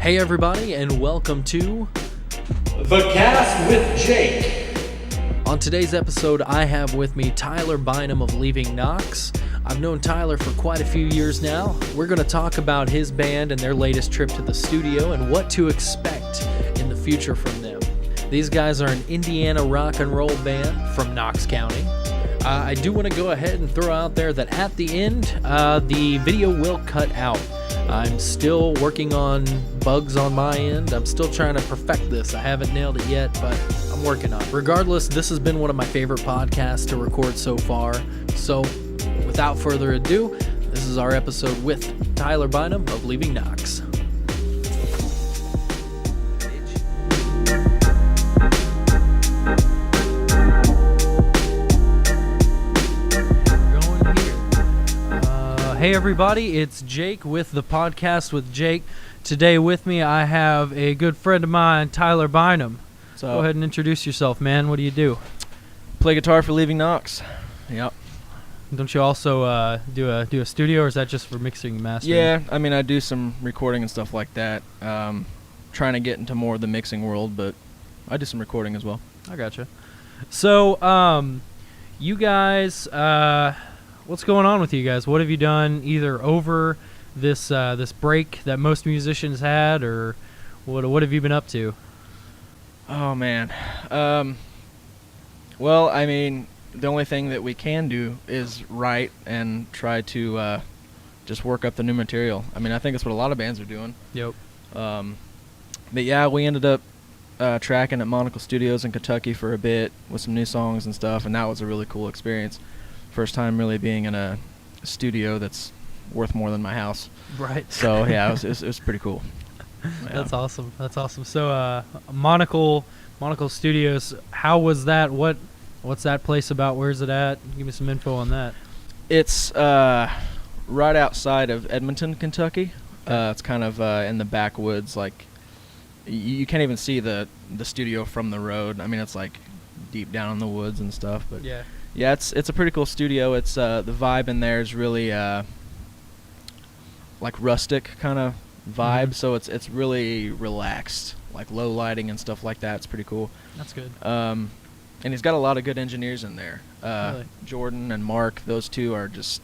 Hey everybody, and welcome to The Cast with Jake. On today's episode, I have with me Tyler Bynum of Leaving Knox. I've known Tyler for quite a few years now. We're going to talk about his band and their latest trip to the studio and what to expect in the future from them. These guys are an Indiana rock and roll band from Knox County. I do want to go ahead and throw out there that at the end, the video will cut out. I'm still working on bugs on my end. I'm still trying to perfect this. I haven't nailed it yet, but I'm working on it. Regardless, this has been one of my favorite podcasts to record so far. So, without further ado, this is our episode with Tyler Bynum of Leaving Knox. Hey everybody, it's Jake with the podcast with Jake. Today with me I have a good friend of mine, Tyler Bynum. So go ahead and introduce yourself, man. What do you do? Play guitar for Leaving Knox. Yep. Don't you also do a studio, or is that just for mixing and mastering? Yeah, I mean I do some recording and stuff like that. Trying to get into more of the mixing world, but I do some recording as well. I gotcha. So, you guys, what's going on with you guys? What have you done either over this this break that most musicians had, or what have you been up to? Oh man. Well, I mean, the only thing that we can do is write and try to just work up the new material. I mean, I think that's what a lot of bands are doing. Yep. But yeah, we ended up tracking at Monocle Studios in Kentucky for a bit with some new songs and stuff, and that was a really cool experience. First time really being in a studio that's worth more than my house. Right. So yeah, it was pretty cool. Yeah. That's awesome. That's awesome. So Monocle Studios, how was that? What's that place about? Where's it at? Give me some info on that. It's right outside of Edmonton, Kentucky. It's kind of in the backwoods. Like you can't even see the studio from the road. I mean, it's like deep down in the woods and stuff. But yeah. Yeah, it's a pretty cool studio. It's the vibe in there is really like rustic kind of vibe. Mm-hmm. So it's really relaxed, like low lighting and stuff like that. It's pretty cool. That's good. And he's got a lot of good engineers in there. Really? Jordan and Mark, those two are just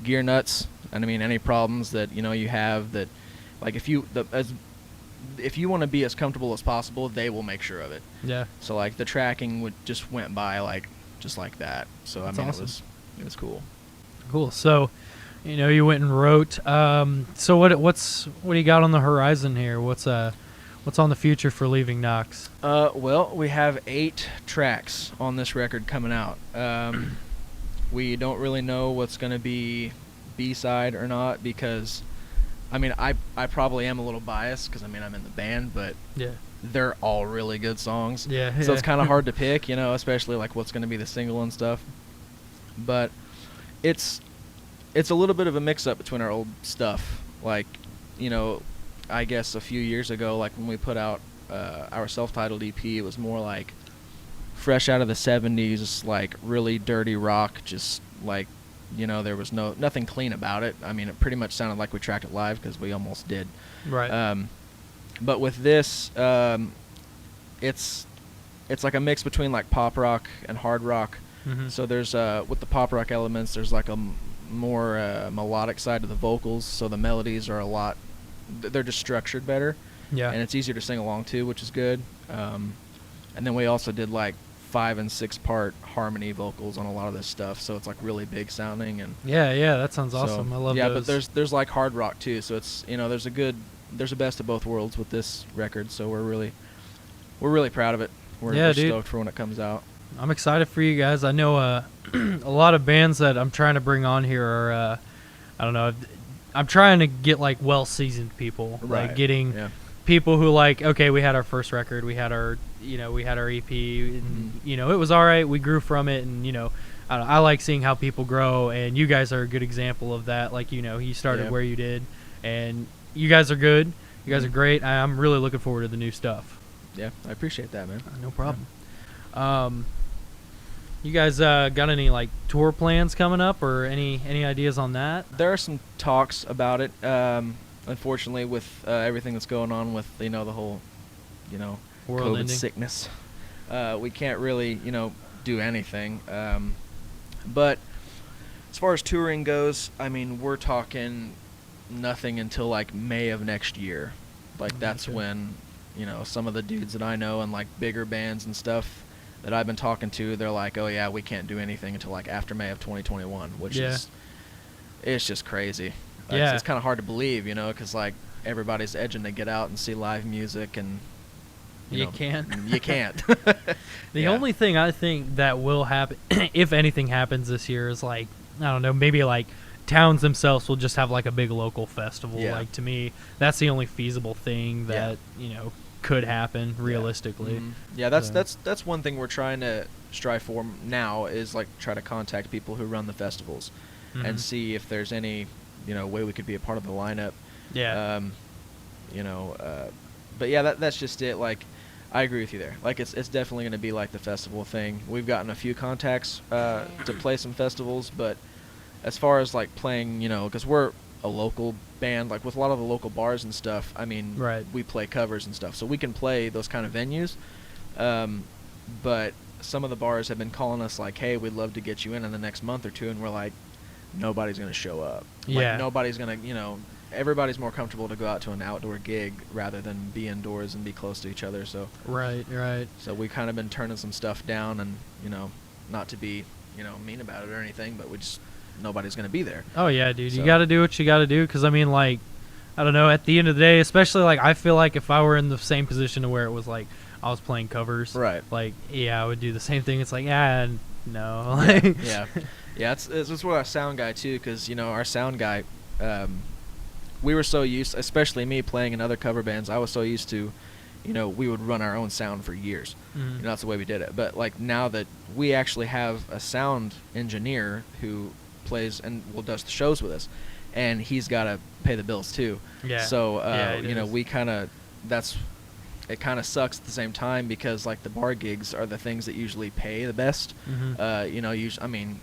gear nuts. And I mean, any problems that you have that, like if you want to be as comfortable as possible, they will make sure of it. Yeah. So like the tracking just went by just like that. So That's I mean, awesome. it was cool. Cool. So, you went and wrote. So what do you got on the horizon here? What's on the future for Leaving Knox? Well, we have 8 tracks on this record coming out. We don't really know what's going to be B-side or not because, I mean, I probably am a little biased because, I mean, I'm in the band, but Yeah. they're all really good songs. Yeah. So it's kind of hard to pick, especially like what's going to be the single and stuff. But it's a little bit of a mix-up between our old stuff. Like, I guess a few years ago, like when we put out our self-titled EP, it was more like fresh out of the 70s, like really dirty rock, just like, there was nothing clean about it. I mean, it pretty much sounded like we tracked it live because we almost did. Right. But with this, it's like a mix between like pop rock and hard rock. Mm-hmm. So there's with the pop rock elements, there's like a more melodic side to the vocals. So the melodies are they're just structured better. Yeah. And it's easier to sing along to, which is good. And then we also did like 5 and 6 part harmony vocals on a lot of this stuff. So it's like really big sounding and. Yeah. That sounds awesome. I love yeah, those. but there's like hard rock too. So it's there's a best of both worlds with this record, so we're really proud of it. We're stoked for when it comes out. I'm excited for you guys. I know a lot of bands that I'm trying to bring on here are, I don't know, I'm trying to get like well-seasoned people, Right. like getting people who like, okay, we had our first record, we had our EP, and, it was all right, we grew from it, and I like seeing how people grow, and you guys are a good example of that. Like, you started where you did, and you guys are good. You guys are great. I'm really looking forward to the new stuff. Yeah, I appreciate that, man. No problem. You guys got any like tour plans coming up, or any ideas on that? There are some talks about it. unfortunately, with everything that's going on with the whole, World COVID ending. sickness, we can't really do anything. But as far as touring goes, I mean, we're talking nothing until like May of next year. Like that's Gotcha. when some of the dudes that I know and like bigger bands and stuff that I've been talking to, they're like, oh yeah, we can't do anything until like after May of 2021, which is it's just crazy. Yeah. It's kind of hard to believe, because like everybody's edging to get out and see live music, and You can't. You can't. The Yeah. only thing I think that will happen, if anything happens this year, is like, I don't know, maybe like towns themselves will just have like a big local festival. Yeah. Like, to me, that's the only feasible thing that could happen realistically. Mhm. Yeah, that's So- that's one thing we're trying to strive for now, is like try to contact people who run the festivals Mhm. and see if there's any way we could be a part of the lineup. Yeah. But yeah, that's just it. Like, I agree with you there. Like, it's definitely going to be like the festival thing. We've gotten a few contacts to play some festivals, but as far as like playing, because we're a local band, like with a lot of the local bars and stuff, I mean, Right. we play covers and stuff, so we can play those kind of venues. But some of the bars have been calling us like, hey, we'd love to get you in the next month or two, and we're like, nobody's going to show up. Yeah. Like, nobody's going to, everybody's more comfortable to go out to an outdoor gig rather than be indoors and be close to each other. So Right. so we kind of been turning some stuff down, and not to be mean about it or anything, but nobody's gonna be there. Oh yeah, dude. You So- got to do what you got to do, because I mean, like, I don't know. At the end of the day, especially like, I feel like if I were in the same position to where it was like I was playing covers, Right. Like, yeah, I would do the same thing. It's like, no, like, Yeah. It's with our sound guy too, because our sound guy, we were so used, especially me playing in other cover bands, I was so used to, we would run our own sound for years. Mhm. That's the way we did it. But like now that we actually have a sound engineer who plays and does the shows with us, and he's got to pay the bills too. Yeah. So Yeah, it is. we kind of it kind of sucks at the same time, because like the bar gigs are the things that usually pay the best. Mhm. I mean,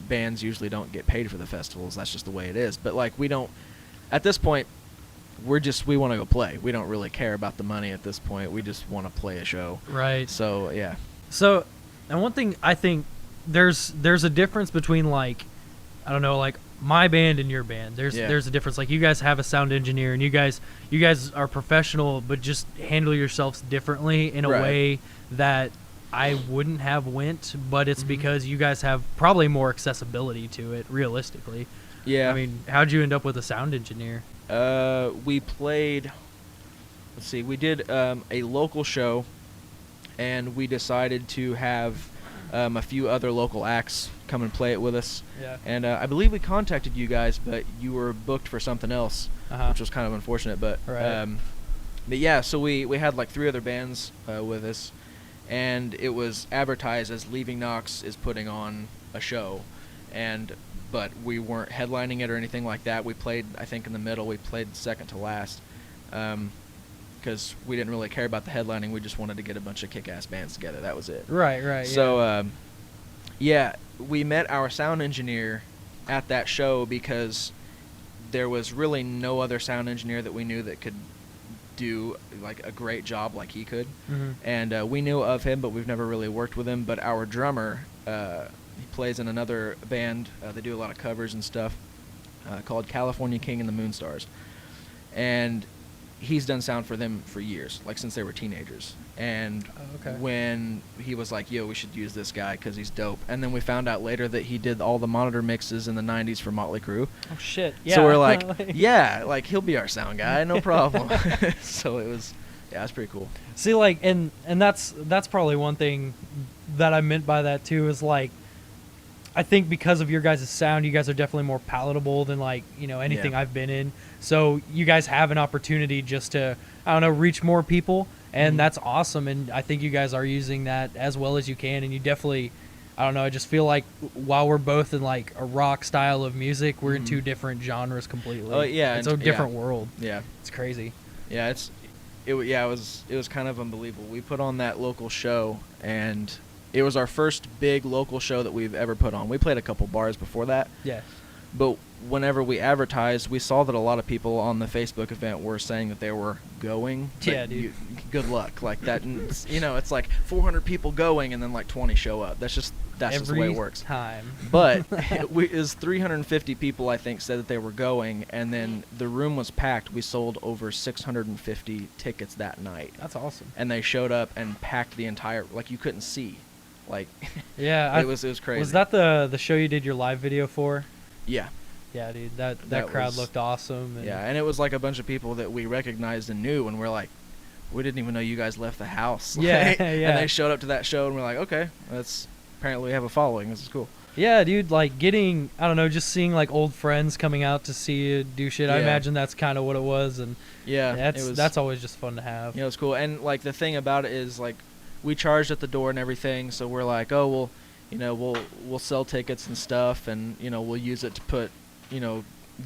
bands usually don't get paid for the festivals. That's just the way it is. But like, we don't, at this point, we want to go play. We don't really care about the money at this point. We just want to play a show. Right. So yeah. So, and one thing I think there's a difference between, like, I don't know, like my band and your band. There's a difference. Like, you guys have a sound engineer, and you guys are professional, but just handle yourselves differently in a Right. way that I wouldn't have went. But it's Mhm. because you guys have probably more accessibility to it, realistically. Yeah. I mean, how'd you end up with a sound engineer? We played. Let's see. We did a local show, and we decided to have a few other local acts come and play it with us. Yeah. And I believe we contacted you guys, but you were booked for something else, Uh-huh. which was kind of unfortunate. But Right. but yeah, so we had like 3 other bands with us, and it was advertised as Leaving Knox is putting on a show, but we weren't headlining it or anything like that. We played, I think, in the middle. We played second to last, because we didn't really care about the headlining. We just wanted to get a bunch of kick-ass bands together. That was it. Right. So, we met our sound engineer at that show because there was really no other sound engineer that we knew that could do like a great job like he could. Mhm. And we knew of him, but we've never really worked with him. But our drummer, he plays in another band. They do a lot of covers and stuff called California King and the Moonstars. And he's done sound for them for years, like since they were teenagers. And okay. when he was like, yo, we should use this guy because he's dope. And then we found out later that he did all the monitor mixes in the 90s for Motley Crue. Oh, shit. Yeah. So we're like, yeah, like he'll be our sound guy, no problem. So it was pretty cool. See, like, and that's probably one thing that I meant by that too, is like, I think because of your guys' sound, you guys are definitely more palatable than like, anything Yeah. I've been in. So you guys have an opportunity just to, I don't know, reach more people, and Mhm. that's awesome. And I think you guys are using that as well as you can. And you definitely, I don't know, I just feel like while we're both in like a rock style of music, we're in Mhm. 2 different genres completely. Oh, yeah, It's a and- different yeah. world. Yeah. It's crazy. Yeah, it was kind of unbelievable. We put on that local show, and it was our first big local show that we've ever put on. We played a couple bars before that, Yeah. But whenever we advertised, we saw that a lot of people on the Facebook event were saying that they were going. Yeah, dude. Good luck. Like that, it's like 400 people going and then like 20 show up. That's just the way it works. Time. But it was 350 people, I think, said that they were going, and then the room was packed. We sold over 650 tickets that night. That's awesome. And they showed up and packed the entire, like you couldn't see. Like, yeah, it was crazy. Was that the show you did your live video for? Yeah. Yeah, dude, that crowd looked awesome. And yeah, and it was like a bunch of people that we recognized and knew, and we're like, we didn't even know you guys left the house. Yeah, yeah. And they showed up to that show, and we're like, okay, apparently we have a following. This is cool. Yeah, dude, like getting, I don't know, just seeing like old friends coming out to see you do shit. Yeah. I imagine that's kind of what it was, and yeah, that's always just fun to have. Yeah, it was cool. And like the thing about it is like we charged at the door and everything, so we're like, oh well, we'll sell tickets and stuff, and we'll use it to put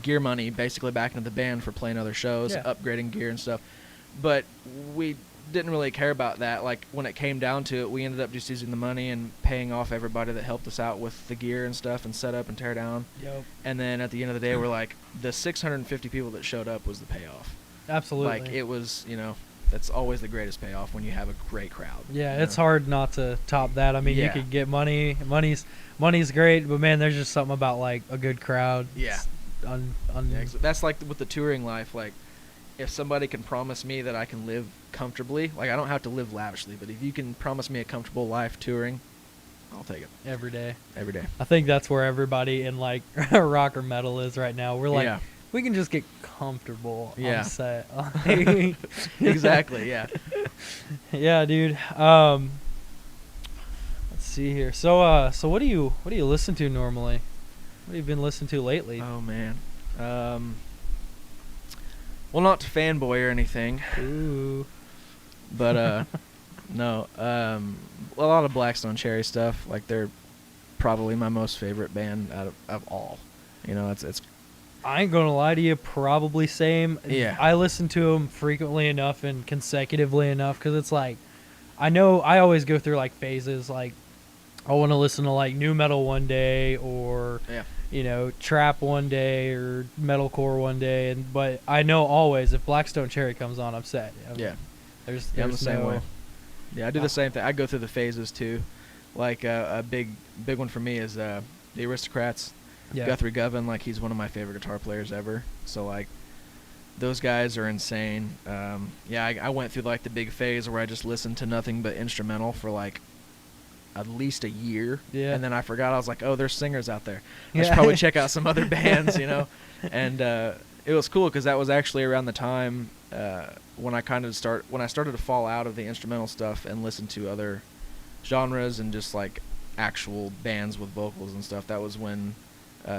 gear money basically back into the band for playing other shows, upgrading gear and stuff. But we didn't really care about that. Like when it came down to it, we ended up just using the money and paying off everybody that helped us out with the gear and stuff and set up and tear down. Yep. And then at the end of the day, we're like, the 650 people that showed up was the payoff. Absolutely. Like it was, that's always the greatest payoff when you have a great crowd. Yeah, it's hard not to top that. I mean, you could get money. Money's great, but man, there's just something about like a good crowd. Yeah. That's like with the touring life. Like, if somebody can promise me that I can live comfortably, like I don't have to live lavishly, but if you can promise me a comfortable life touring, I'll take it. Every day. Every day. I think that's where everybody in like rock or metal is right now. We're like, we can just get comfortable on set. Exactly. Yeah. Yeah, dude. Let's see here. So what do you listen to normally? What have you been listening to lately? Oh man. Well, not to fanboy or anything. Ooh. But no. A lot of Blackstone Cherry stuff. Like they're probably my most favorite band out of all. It's. I ain't gonna lie to you. Probably same. Yeah. I listen to them frequently enough and consecutively enough because it's like, I know I always go through like phases. Like, I want to listen to like new metal one day or trap one day or metalcore one day, but I know always if Blackstone Cherry comes on, I'm set. There's I'm the same way. Yeah, I do the same thing. I go through the phases too. Like a big one for me is the Aristocrats. Yeah. Guthrie Govan, like he's one of my favorite guitar players ever. So like those guys are insane. I went through like the big phase where I just listened to nothing but instrumental for like at least a year. Yeah. And then I forgot. I was like, oh, there's singers out there. I should probably check out some other bands, And it was cool because that was actually around the time when I started to fall out of the instrumental stuff and listen to other genres and just like actual bands with vocals and stuff. That was when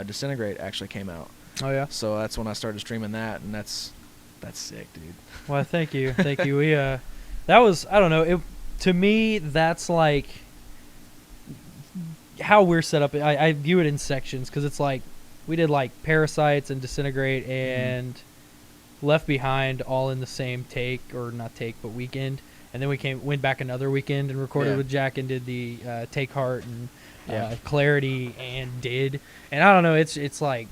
Disintegrate actually came out. Oh yeah. So that's when I started streaming that, and that's sick, dude. Well, thank you. We that was, I don't know, to me that's like how we're set up. I view it in sections because it's like we did like Parasites and Disintegrate and Left Behind all in the same weekend, and then we went back another weekend and recorded with Jack and did the Take Heart and Clarity and Did, and I don't know, it's like,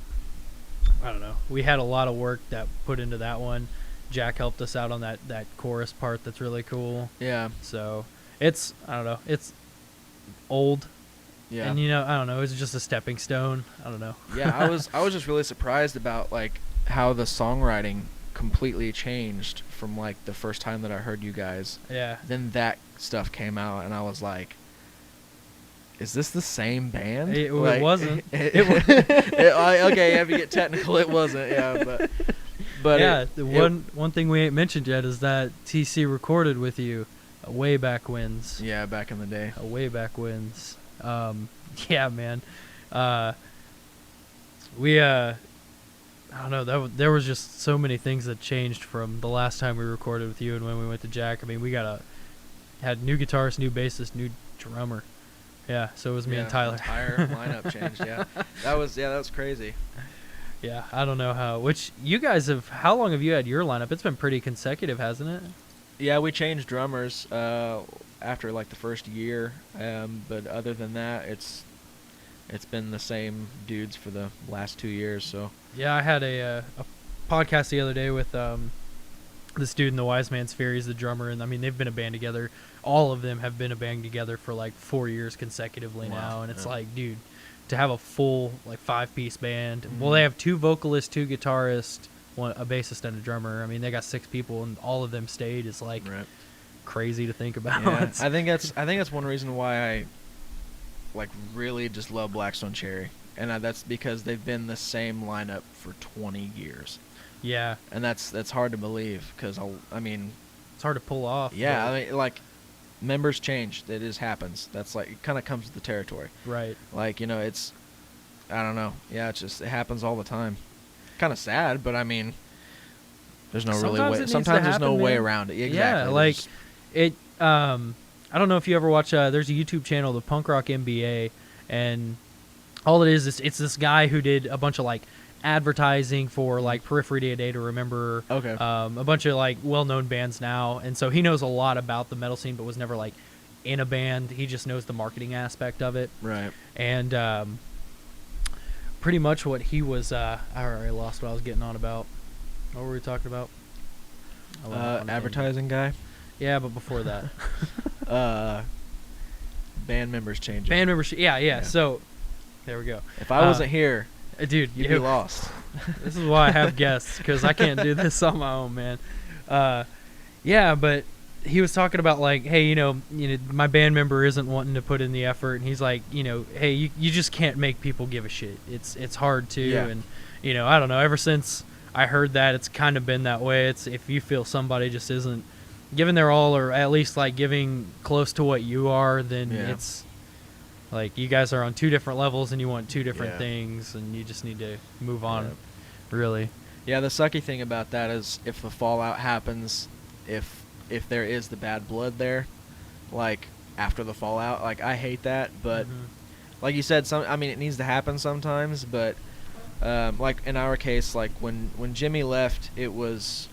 I don't know, we had a lot of work that put into that one. Jack helped us out on that chorus part that's really cool. Yeah. So it's, I don't know, it's old. Yeah. And I don't know, it's just a stepping stone. I don't know. Yeah, I was just really surprised about like how the songwriting completely changed from like the first time that I heard you guys. Yeah. Then that stuff came out and I was like, is this the same band? It wasn't. Okay, if you get technical, it wasn't. Yeah, but yeah, one thing we ain't mentioned yet is that TC recorded with you way back when's. Yeah, back in the day. Way back when's. Yeah, man. We I don't know. There was just so many things that changed from the last time we recorded with you and when we went to Jack. I mean, we had new guitarist, new bassist, new drummer. Yeah, so it was me and Tyler. Entire lineup changed. Yeah, that was crazy. Yeah, I don't know how. Which you guys have? How long have you had your lineup? It's been pretty consecutive, hasn't it? Yeah, we changed drummers after like the first year, but other than that, it's it's been the same dudes for the last 2 years. So Yeah, I had a podcast the other day with this dude in the Wise Man's Fear. He's the drummer, and I mean they've been a band together. All of them have been a band together for like 4 years consecutively now, and it's like, dude, to have a full like 5-piece band. Well, they have 2 vocalists, 2 guitarists, a bassist, and a drummer. I mean, they got 6 people, and all of them stayed. It's like crazy to think about. Yeah, I think that's one reason why I like really just love Blackstone Cherry, and that's because they've been the same lineup for 20 years. Yeah, and that's hard to believe because I mean, it's hard to pull off. Yeah, I mean, like members change. It just happens. That's like it kind of comes with the territory. Right. Like, you know, it's I don't know. Yeah, it happens all the time. Kind of sad, but I mean, there's no really way. Sometimes there's no way around it. Exactly. Yeah, like it. I don't know if you ever watch. There's a YouTube channel, the Punk Rock MBA, and all it is it's this guy who did a bunch of like advertising for like Periphery Day to Remember. Okay. A bunch of like well-known bands now, and so he knows a lot about the metal scene, but was never like in a band. He just knows the marketing aspect of it. Right. And pretty much what he was. I already lost what I was getting on about. What were we talking about? Advertising guy. Yeah, but before that. Band members changing. Band membership. Yeah. So, there we go. If I wasn't here, dude, you'd be lost. This is why I have guests, because I can't do this on my own, man. Yeah, but he was talking about like, hey, you know, my band member isn't wanting to put in the effort, and he's like, hey, you just can't make people give a shit. It's hard to, and I don't know. Ever since I heard that, it's kind of been that way. It's if you feel somebody just isn't giving their all, or at least like giving close to what you are, then it's like you guys are on 2 different levels and you want 2 different things, and you just need to move on. Really. Yeah, the sucky thing about that is if the fallout happens, if there is the bad blood there, like after the fallout, like I hate that, but like you said, it needs to happen sometimes, but like in our case, like when Jimmy left, it was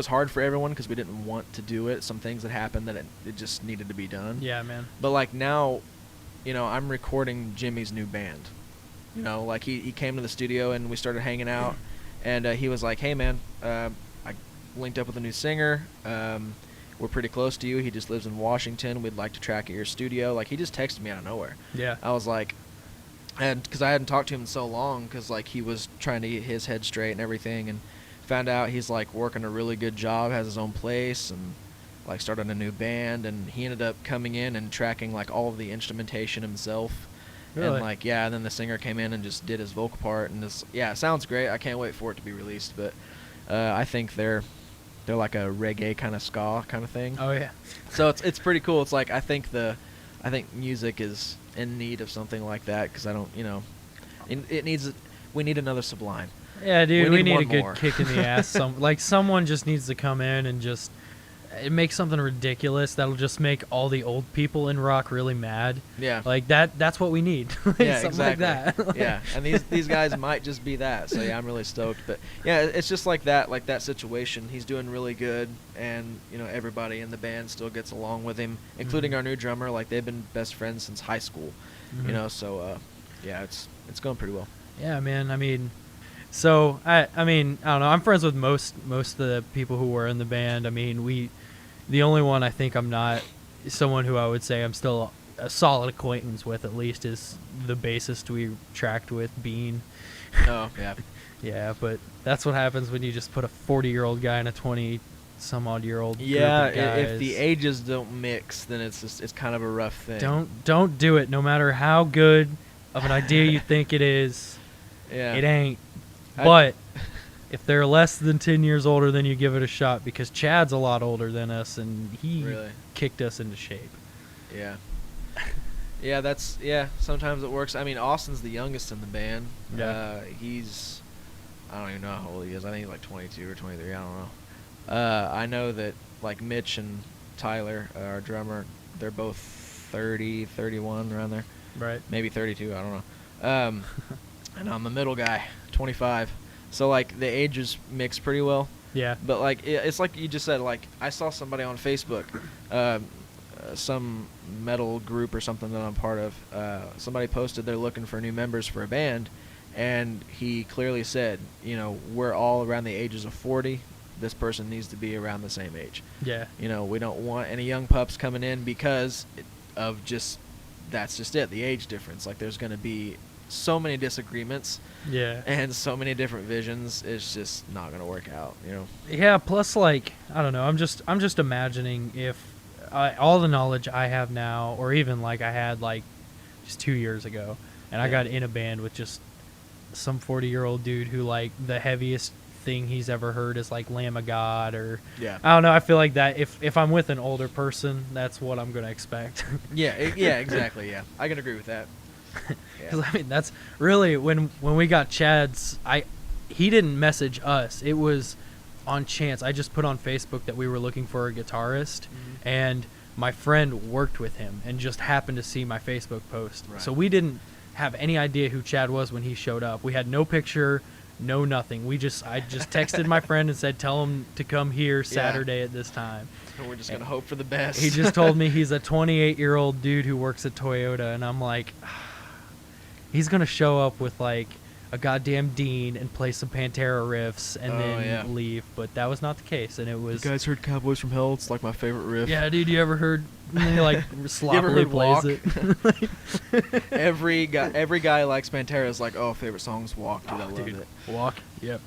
hard for everyone because we didn't want to do it. Some things that happened that it just needed to be done. Yeah, man. But like now, I'm recording Jimmy's new band. Like he came to the studio and we started hanging out, and he was like, hey man, I linked up with a new singer. We're pretty close to you. He just lives in Washington. We'd like to track at your studio. Like he just texted me out of nowhere. Yeah. I was like, and because I hadn't talked to him in so long, because like he was trying to get his head straight and everything, and found out he's like working a really good job, has his own place, and like started a new band, and he ended up coming in and tracking like all of the instrumentation himself. Really? And like and then the singer came in and just did his vocal part, and it sounds great. I can't wait for it to be released, but I think they're like a reggae kind of ska kind of thing. Oh yeah. So it's pretty cool. It's like I think music is in need of something like that, because I don't we need another Sublime. Yeah, dude, we need a good more. kick in the ass. Someone just needs to come in and just make something ridiculous that'll just make all the old people in rock really mad. Yeah. Like that's what we need. Yeah, something exactly. like that. Yeah, and these guys might just be that. So yeah, I'm really stoked. But yeah, it's just like that situation. He's doing really good, and everybody in the band still gets along with him, including our new drummer. Like they've been best friends since high school. So yeah, it's going pretty well. Yeah, man. I mean, so I don't know. I'm friends with most of the people who were in the band. I mean, the only one I think I'm not someone who I would say I'm still a solid acquaintance with, at least, is the bassist we tracked with, Bean. Oh yeah. Yeah, but that's what happens when you just put a 40-year-old guy and a 20-some-odd-year-old. Yeah, group of guys. if the ages don't mix, then it's kind of a rough thing. Don't do it. No matter how good of an idea you think it is, it ain't. But if they're less than 10 years older, then you give it a shot, because Chad's a lot older than us, and he kicked us into shape. Yeah. Yeah, sometimes it works. I mean, Austin's the youngest in the band. Yeah. He's, I don't even know how old he is. I think he's like 22 or 23. I don't know. I know that like Mitch and Tyler, our drummer, they're both 30, 31, around there. Right. Maybe 32, I don't know. And I'm the middle guy, 25. So like the ages mix pretty well. Yeah. But like it's like you just said, like I saw somebody on Facebook, some metal group or something that I'm part of. Somebody posted they're looking for new members for a band, and he clearly said, we're all around the ages of 40. This person needs to be around the same age. Yeah. We don't want any young pups coming in because of that's just it, the age difference. Like, there's going to be so many disagreements. Yeah. And so many different visions. It's just not going to work out, Yeah, plus, like, I don't know, I'm just imagining if all the knowledge I have now, or even, like, I had, like, just 2 years ago, and I got in a band with just some 40-year-old dude who, like, the heaviest thing he's ever heard is like Lamb of God, or I don't know. I feel like that if I'm with an older person, that's what I'm gonna expect. yeah, exactly. Yeah, I can agree with that. Because I mean, that's really when we got Chad's. He didn't message us. It was on chance. I just put on Facebook that we were looking for a guitarist, and my friend worked with him and just happened to see my Facebook post. Right. So we didn't have any idea who Chad was when he showed up. We had no picture. No, nothing. I just texted my friend and said, tell him to come here Saturday at this time. And we're just going to hope for the best. He just told me he's a 28-year-old dude who works at Toyota. And I'm like, he's going to show up with like a goddamn Dean and play some Pantera riffs and then leave. But that was not the case. And it was... You guys heard Cowboys from Hell? It's like my favorite riff. Yeah, dude, you ever heard... like sloppily plays it. Every guy likes Pantera. Is like, oh, favorite song's Walk. Dude, I love it. Walk. Yep.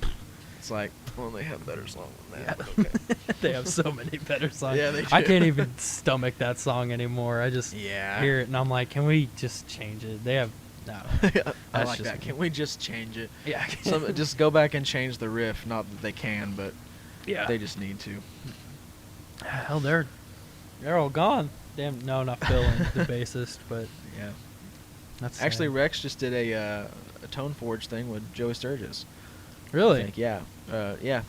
It's like, well, they have better songs than that. Yeah. Okay. They have so many better songs. Yeah, they do. I can't even stomach that song anymore. I just hear it and I'm like, can we just change it? They have no. I like that. Can we just change it? Yeah. Just go back and change the riff. Not that they can, but they just need to. Hell, they're all gone. Damn, no, not Phil, the bassist, but yeah. That's actually sad. Rex just did a Tone Forge thing with Joey Sturgis. Really? I think, yeah. Yeah.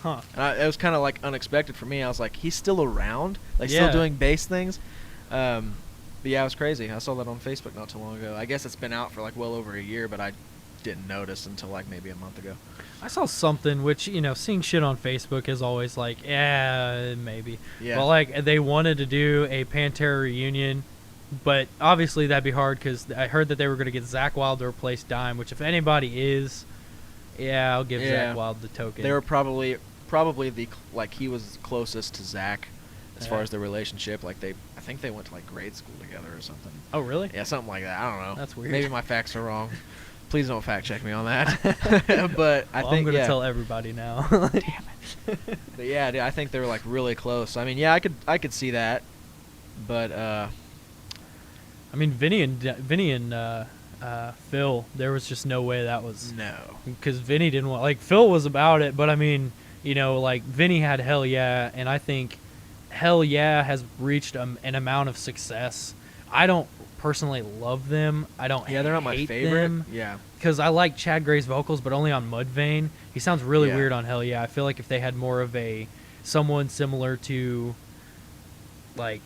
Huh. It was kind of like unexpected for me. I was like, he's still around, like still doing bass things. But yeah, it was crazy. I saw that on Facebook not too long ago. I guess it's been out for like well over a year, but I didn't notice until like maybe a month ago. I saw something which, seeing shit on Facebook is always like, yeah, maybe. Yeah. But like they wanted to do a Pantera reunion, but obviously that'd be hard because I heard that they were going to get Zakk Wylde to replace Dime, which if anybody is, I'll give Zakk Wylde the token. They were probably the he was closest to Zach as far as their relationship. Like I think they went to like grade school together or something. Oh really? Yeah, something like that. I don't know. That's weird. Maybe my facts are wrong. Please don't fact check me on that. But I think I'm gonna tell everybody now. Damn it. But yeah, dude, I think they were like really close. I mean, yeah, I could see that, but I mean, Vinny and Phil, there was just no way that was because Vinny didn't want Phil was about it, but I mean, like Vinny had Hell Yeah, and I think Hell Yeah has reached an amount of success. I don't personally love them. I don't. Yeah, they're not my favorite. Them. Yeah, because I like Chad Gray's vocals, but only on Mudvayne. He sounds really weird on Hell Yeah. I feel like if they had more of someone similar to, like,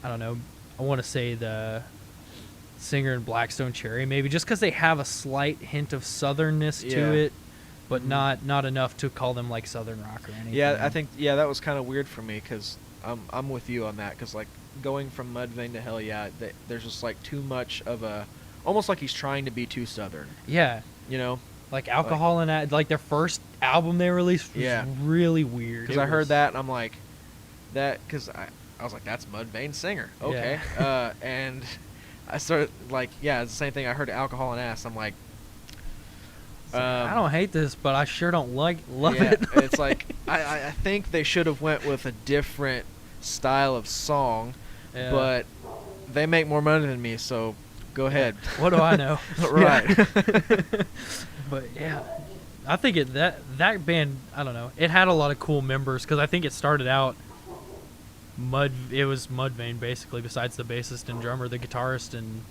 I don't know, I want to say the singer in Blackstone Cherry, maybe, just because they have a slight hint of southernness to it, but not enough to call them like southern rock or anything. Yeah, I think that was kind of weird for me because I'm with you on that because like going from Mudvayne to Hell Yeah, there's just like too much of almost like he's trying to be too southern. Yeah, like Alcohol and like their first album they released was really weird. Because I heard that and I'm like that because I was like that's Mudvayne's singer, okay, and I started like it's the same thing. I heard Alcohol and Ass. I'm like. I don't hate this, but I sure don't love it. It's like I think they should have went with a different style of song, but they make more money than me, so go ahead. What do I know? Right. But yeah, I think that band, I don't know, it had a lot of cool members because I think it started out it was Mudvayne basically. Besides the bassist and drummer, the guitarist and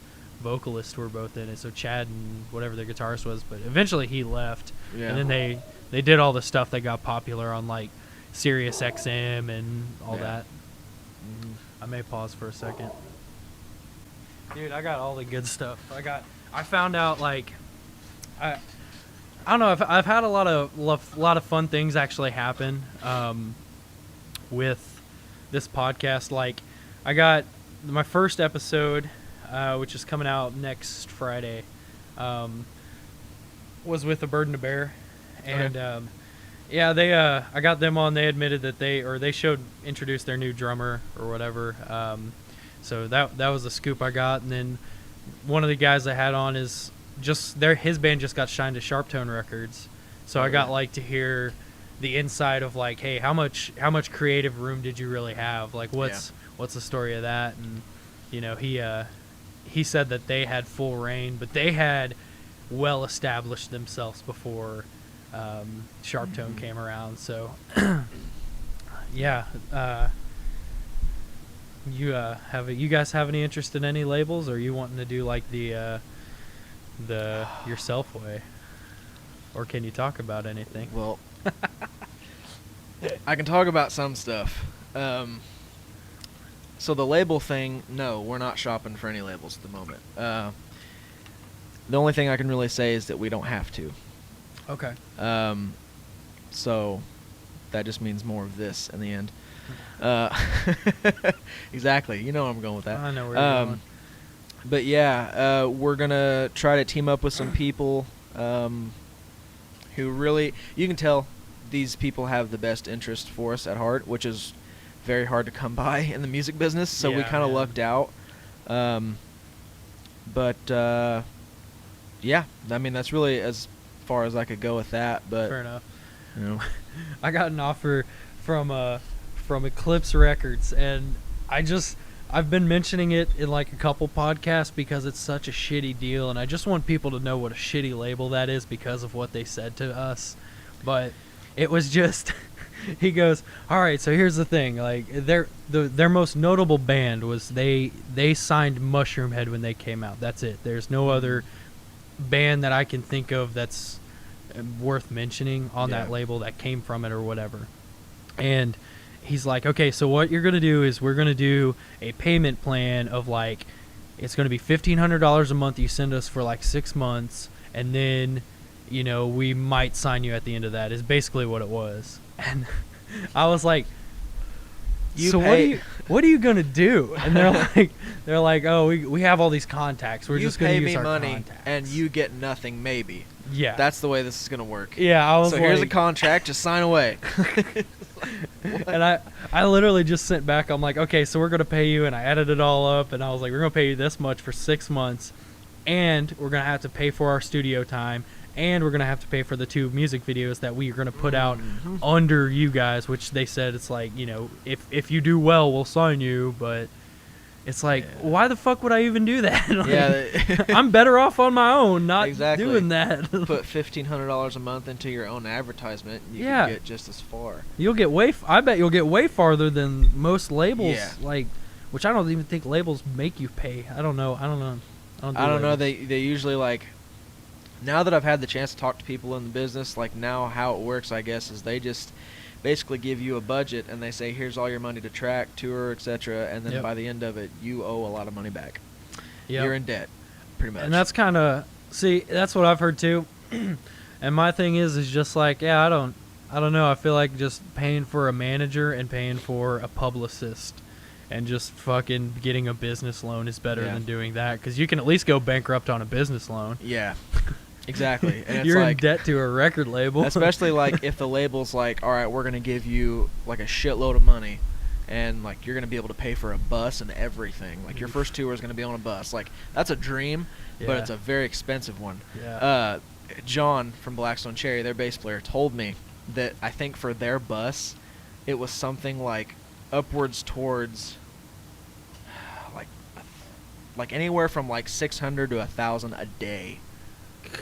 vocalist were both in it, so Chad and whatever their guitarist was, but eventually he left, and then they did all the stuff that got popular on like Sirius XM and all that. I may pause for a second. Dude, I got all the good stuff. I found out like I don't know, I've had a lot of fun things actually happen with this podcast. Like I got my first episode, which is coming out next Friday, was with A Burden to Bear, and yeah, they I got them on. They admitted that they introduced their new drummer or whatever. So that was the scoop I got, and then one of the guys I had on is his band just got signed to Sharptone Records, so I got like to hear the inside of like, hey, how much creative room did you really have? Like, what's the story of that? And you know, he said that they had full reign, but they had well established themselves before Sharptone came around. So yeah. You guys have any interest in any labels, or are you wanting to do like the yourself way, or can you talk about anything? Well, I can talk about some stuff. So the label thing, no, we're not shopping for any labels at the moment. The only thing I can really say is that we don't have to. Okay. So that just means more of this in the end. Exactly. You know where I'm going with that. I know where you're going. But yeah, we're gonna try to team up with some people who really, you can tell these people have the best interest for us at heart, which is very hard to come by in the music business. So we kind of lucked out. But yeah, I mean that's really as far as I could go with that. But fair enough. You know, I got an offer from Eclipse Records, and I've been mentioning it in like a couple podcasts because it's such a shitty deal, and I just want people to know what a shitty label that is because of what they said to us. But it was just he goes, all right, so here's the thing, like their most notable band was they signed Mushroomhead when they came out. That's it. There's no other band that I can think of that's worth mentioning on that label that came from it or whatever. And he's like, okay, so what you're going to do is we're going to do a payment plan of like, it's going to be $1,500 a month you send us for like 6 months, and then, you know, we might sign you at the end of that, is basically what it was. And I was like, what are you going to do? And they're like, oh, we have all these contacts. We're just going to use our contacts. You pay me money and you get nothing, maybe. Yeah. That's the way this is going to work. Yeah, I was so like, here's a contract, just sign away. And I literally just sent back, I'm like, okay, so we're going to pay you, and I added it all up, and I was like, we're going to pay you this much for 6 months, and we're going to have to pay for our studio time, and we're going to have to pay for the 2 music videos that we are going to put out under you guys, which they said it's like, you know, if you do well, we'll sign you, but it's like, why the fuck would I even do that? Like, I'm better off on my own, not doing that. Put $1,500 a month into your own advertisement, and you can get just as far. You'll get I bet you'll get way farther than most labels, like, which I don't even think labels make you pay. I don't know. I don't know. They usually, like, now that I've had the chance to talk to people in the business, like now how it works, I guess, is they just basically give you a budget and they say, here's all your money to track, tour, etc. And then by the end of it, you owe a lot of money back. You're in debt, pretty much. And that's kind of, that's what I've heard too. And my thing is just like, I don't know. I feel like just paying for a manager and paying for a publicist and just fucking getting a business loan is better than doing that, because you can at least go bankrupt on a business loan. Yeah. Exactly. And it's you're like, in debt to a record label. Especially like if the label's like, all right, we're going to give you like a shitload of money, and like you're going to be able to pay for a bus and everything. Like your first tour is going to be on a bus. Like that's a dream, but it's a very expensive one. Yeah. John from Blackstone Cherry, their bass player, told me that I think for their bus, it was something like upwards towards like anywhere from like 600 to 1,000 a day.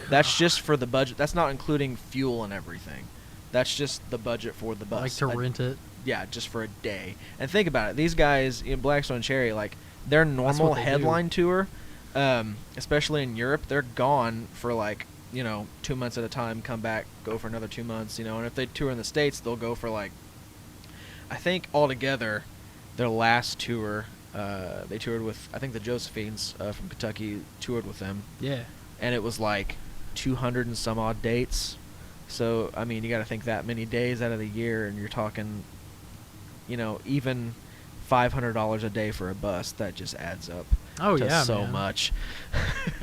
That's just for the budget. That's not including fuel and everything. That's just the budget for the bus. Like to rent it? Yeah, just for a day. And think about it. These guys in Blackstone Cherry, like their normal headline tour, especially in Europe, they're gone for like, 2 months at a time, come back, go for another 2 months, and if they tour in the States, they'll go for like, I think altogether, their last tour, they toured with, I think the Josephines from Kentucky toured with them. Yeah. And it was like 200 and some odd dates. So, I mean, you got to think that many days out of the year, and you're talking, even $500 a day for a bus. That just adds up. Oh to yeah, so man. much.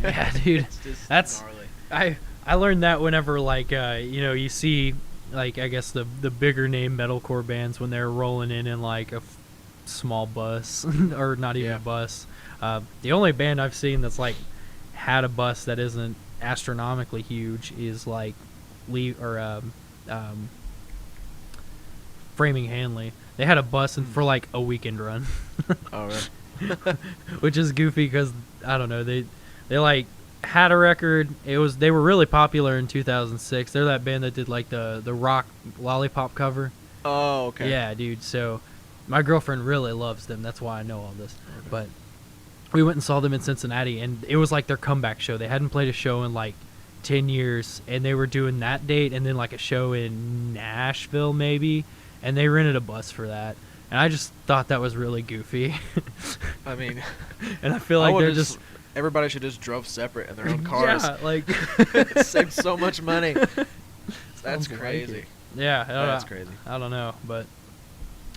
Yeah, dude. It's just That's gnarly. I learned that whenever like you see like I guess the bigger name metalcore bands when they're rolling in like a small bus or not even Yeah. a bus. The only band I've seen that's like had a bus that isn't astronomically huge is like Framing Hanley. They had a bus for like a weekend run. Oh, really? Which is goofy because I don't know, they like had a record. They were really popular in 2006. They're that band that did like the rock Lollipop cover. Oh, okay. Yeah, dude. So my girlfriend really loves them. That's why I know all this. But we went and saw them in Cincinnati, and it was like their comeback show. They hadn't played a show in like 10 years, and they were doing that date and then like a show in Nashville maybe, and they rented a bus for that. And I just thought that was really goofy. I mean, and I feel like they're just everybody should just drove separate in their own cars. Yeah, like Save so much money. That's Sounds like crazy. it. Yeah, That's crazy. I don't know, but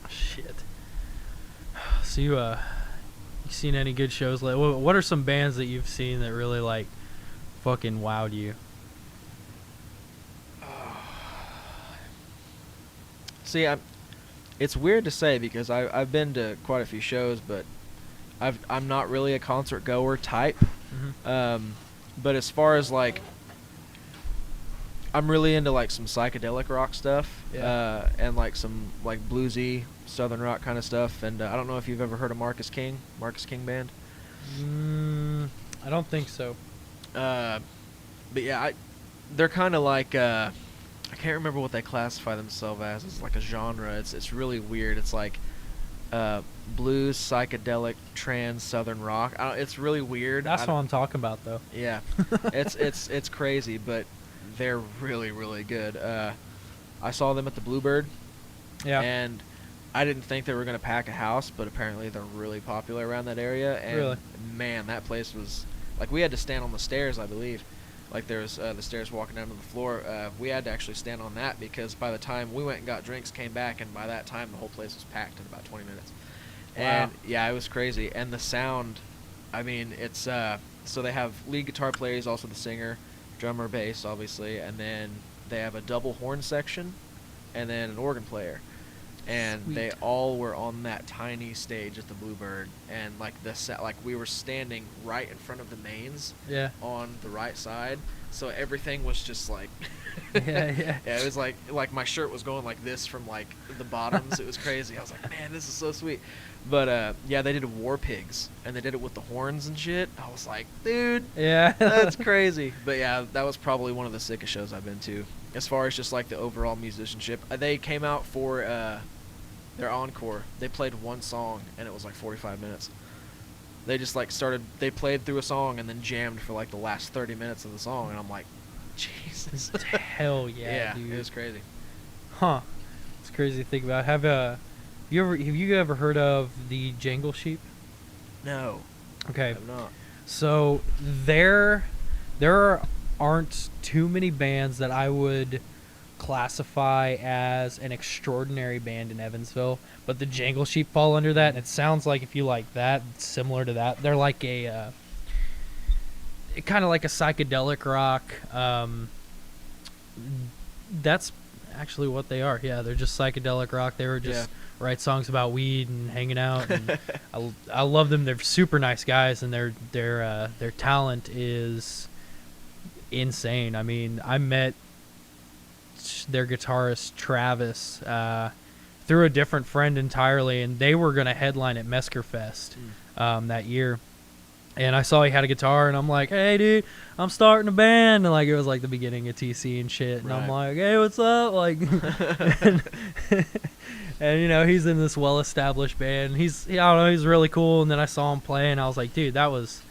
shit. So you seen any good shows? Like, what are some bands that you've seen that really like fucking wowed you? See, it's weird to say because I've been to quite a few shows, but I'm not really a concert goer type. Mm-hmm. But as far as like, I'm really into like some psychedelic rock stuff, Yeah. and like some like bluesy southern rock kind of stuff. And I don't know if you've ever heard of Marcus King Band. I don't think so. But yeah, they're kind of like I can't remember what they classify themselves as. It's like a genre. It's really weird. It's like blues, psychedelic, trans, southern rock. It's really weird. That's what I'm talking about, though. Yeah, it's crazy, but they're really really good. I saw them at the Bluebird. Yeah. And I didn't think they were gonna pack a house, but apparently they're really popular around that area. And Really? man, that place was like we had to stand on the stairs, I believe. Like there's the stairs walking down to the floor. We had to actually stand on that because by the time we went and got drinks, came back, and by that time the whole place was packed in about 20 minutes. Wow. And yeah, it was crazy. And the sound, I mean, it's so they have lead guitar players, also the singer, drummer, bass, obviously, and then they have a double horn section, and then an organ player. And Sweet. they all were on that tiny stage at the Bluebird, and like like we were standing right in front of the mains, Yeah. on the right side, so everything was just like Yeah. yeah, it was like my shirt was going like this from like the bottoms. It was crazy. I was like, man, this is so sweet. But yeah, they did War Pigs, and they did it with the horns and shit. I was like, dude, Yeah. that's crazy. But yeah, that was probably one of the sickest shows I've been to, as far as just like the overall musicianship. They came out for their encore. They played one song, and it was like 45 minutes. They just like they played through a song and then jammed for like the last 30 minutes of the song, and I'm like, Jesus. Hell yeah, Yeah, dude. it was crazy. Huh. It's crazy to think about. Have you ever heard of the Jangle Sheep? No, Okay. I have not. So there aren't too many bands that I would classify as an extraordinary band in Evansville, but the Jangle Sheep fall under that, and it sounds like if you like that, it's similar to that. They're like a kind of like a psychedelic rock. That's actually what they are. Yeah, they're just psychedelic rock. They were just write songs about weed and hanging out. And I love them. They're super nice guys, and their talent is insane. I mean, I met their guitarist Travis through a different friend entirely, and they were gonna headline at Mesker Fest that year. And I saw he had a guitar, and I'm like, hey, dude, I'm starting a band. And, like, it was, like, the beginning of TC and shit. And I'm like, hey, what's up? Like, and, you know, he's in this well-established band. I don't know, he's really cool. And then I saw him play, and I was like, dude, that was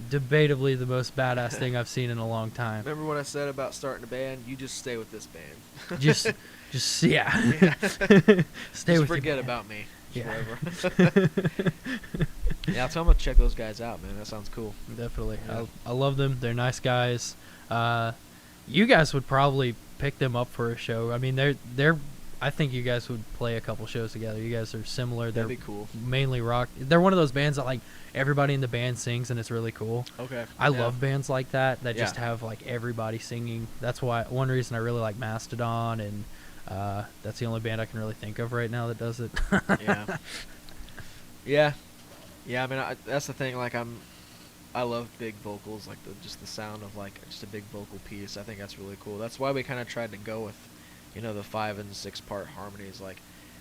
debatably the most badass thing I've seen in a long time. Remember what I said about starting a band? You just stay with this band. Just, yeah. Stay with forget your about me. Yeah. Forever. Yeah, I'll tell them to check those guys out, man. That sounds cool. Definitely. Yeah. I love them. They're nice guys. You guys would probably pick them up for a show. I mean, they're I think you guys would play a couple shows together. You guys are similar. They're That'd be cool. mainly rock. They're one of those bands that like everybody in the band sings, and it's really cool. Okay. I love bands like that just Yeah. have like everybody singing. That's why one reason I really like Mastodon, and that's the only band I can really think of right now that does it. Yeah. Yeah. Yeah. I mean, that's the thing. Like, I love big vocals, like just the sound of like just a big vocal piece. I think that's really cool. That's why we kind of tried to go with, the 5 and 6 part harmonies, like,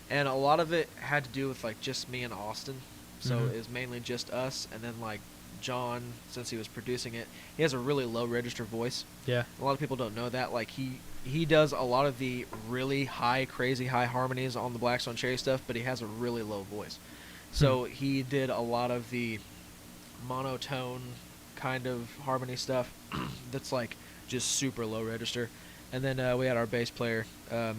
and a lot of it had to do with like just me and Austin. So Mhm. it was mainly just us, and then like John, since he was producing it, he has a really low register voice. Yeah. A lot of people don't know that. Like he does a lot of the really high, crazy high harmonies on the Black Stone Cherry stuff, but he has a really low voice. So he did a lot of the monotone kind of harmony stuff that's like just super low register. And then we had our bass player,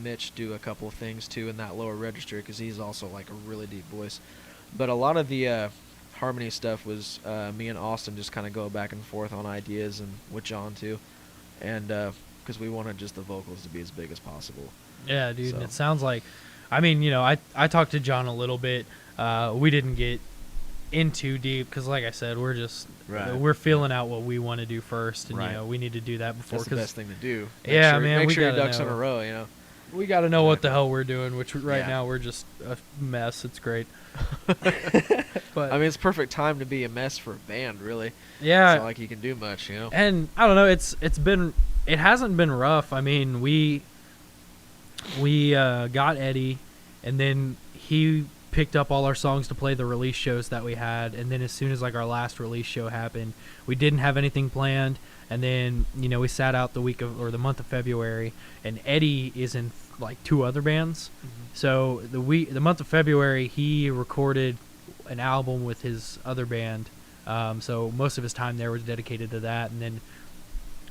Mitch, do a couple of things too in that lower register because he's also like a really deep voice. But a lot of the harmony stuff was me and Austin just kind of go back and forth on ideas, and with John too. And because we wanted just the vocals to be as big as possible. Yeah, dude. So. And it sounds like, I mean, I talked to John a little bit. We didn't get in too deep because, like I said, we're just we're feeling out what we want to do first, and we need to do that before. That's the best thing to do. Man, make sure your ducks in a row. We got to know what the hell we're doing. Which now we're just a mess. It's great. But I mean, it's perfect time to be a mess for a band, really. Yeah. It's not like you can do much, And I don't know. It hasn't been rough. I mean, we got Eddie, and then he picked up all our songs to play the release shows that we had, and then as soon as like our last release show happened, we didn't have anything planned, and then we sat out the month of February, and Eddie is in like 2 other bands. So the month of February he recorded an album with his other band, so most of his time there was dedicated to that, and then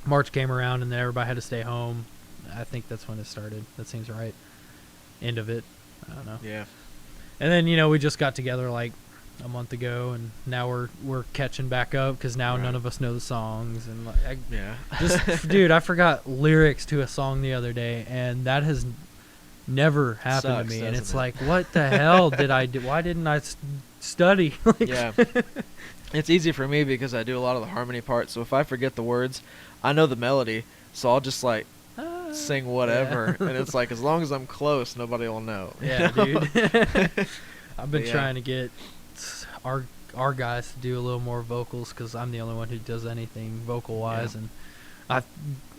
March came around and then everybody had to stay home. I think that's when it started. That seems right. End of it. I don't know. Yeah. And then we just got together like a month ago, and now we're catching back up because now none of us know the songs, and dude, I forgot lyrics to a song the other day, and that has never happened to me, and it's like, what the hell did I do? Why didn't I study? Yeah. It's easy for me because I do a lot of the harmony parts, so if I forget the words, I know the melody, so I'll just like sing whatever, and it's like, as long as I'm close, nobody will know. Yeah, dude. I've been trying to get our guys to do a little more vocals because I'm the only one who does anything vocal wise, and I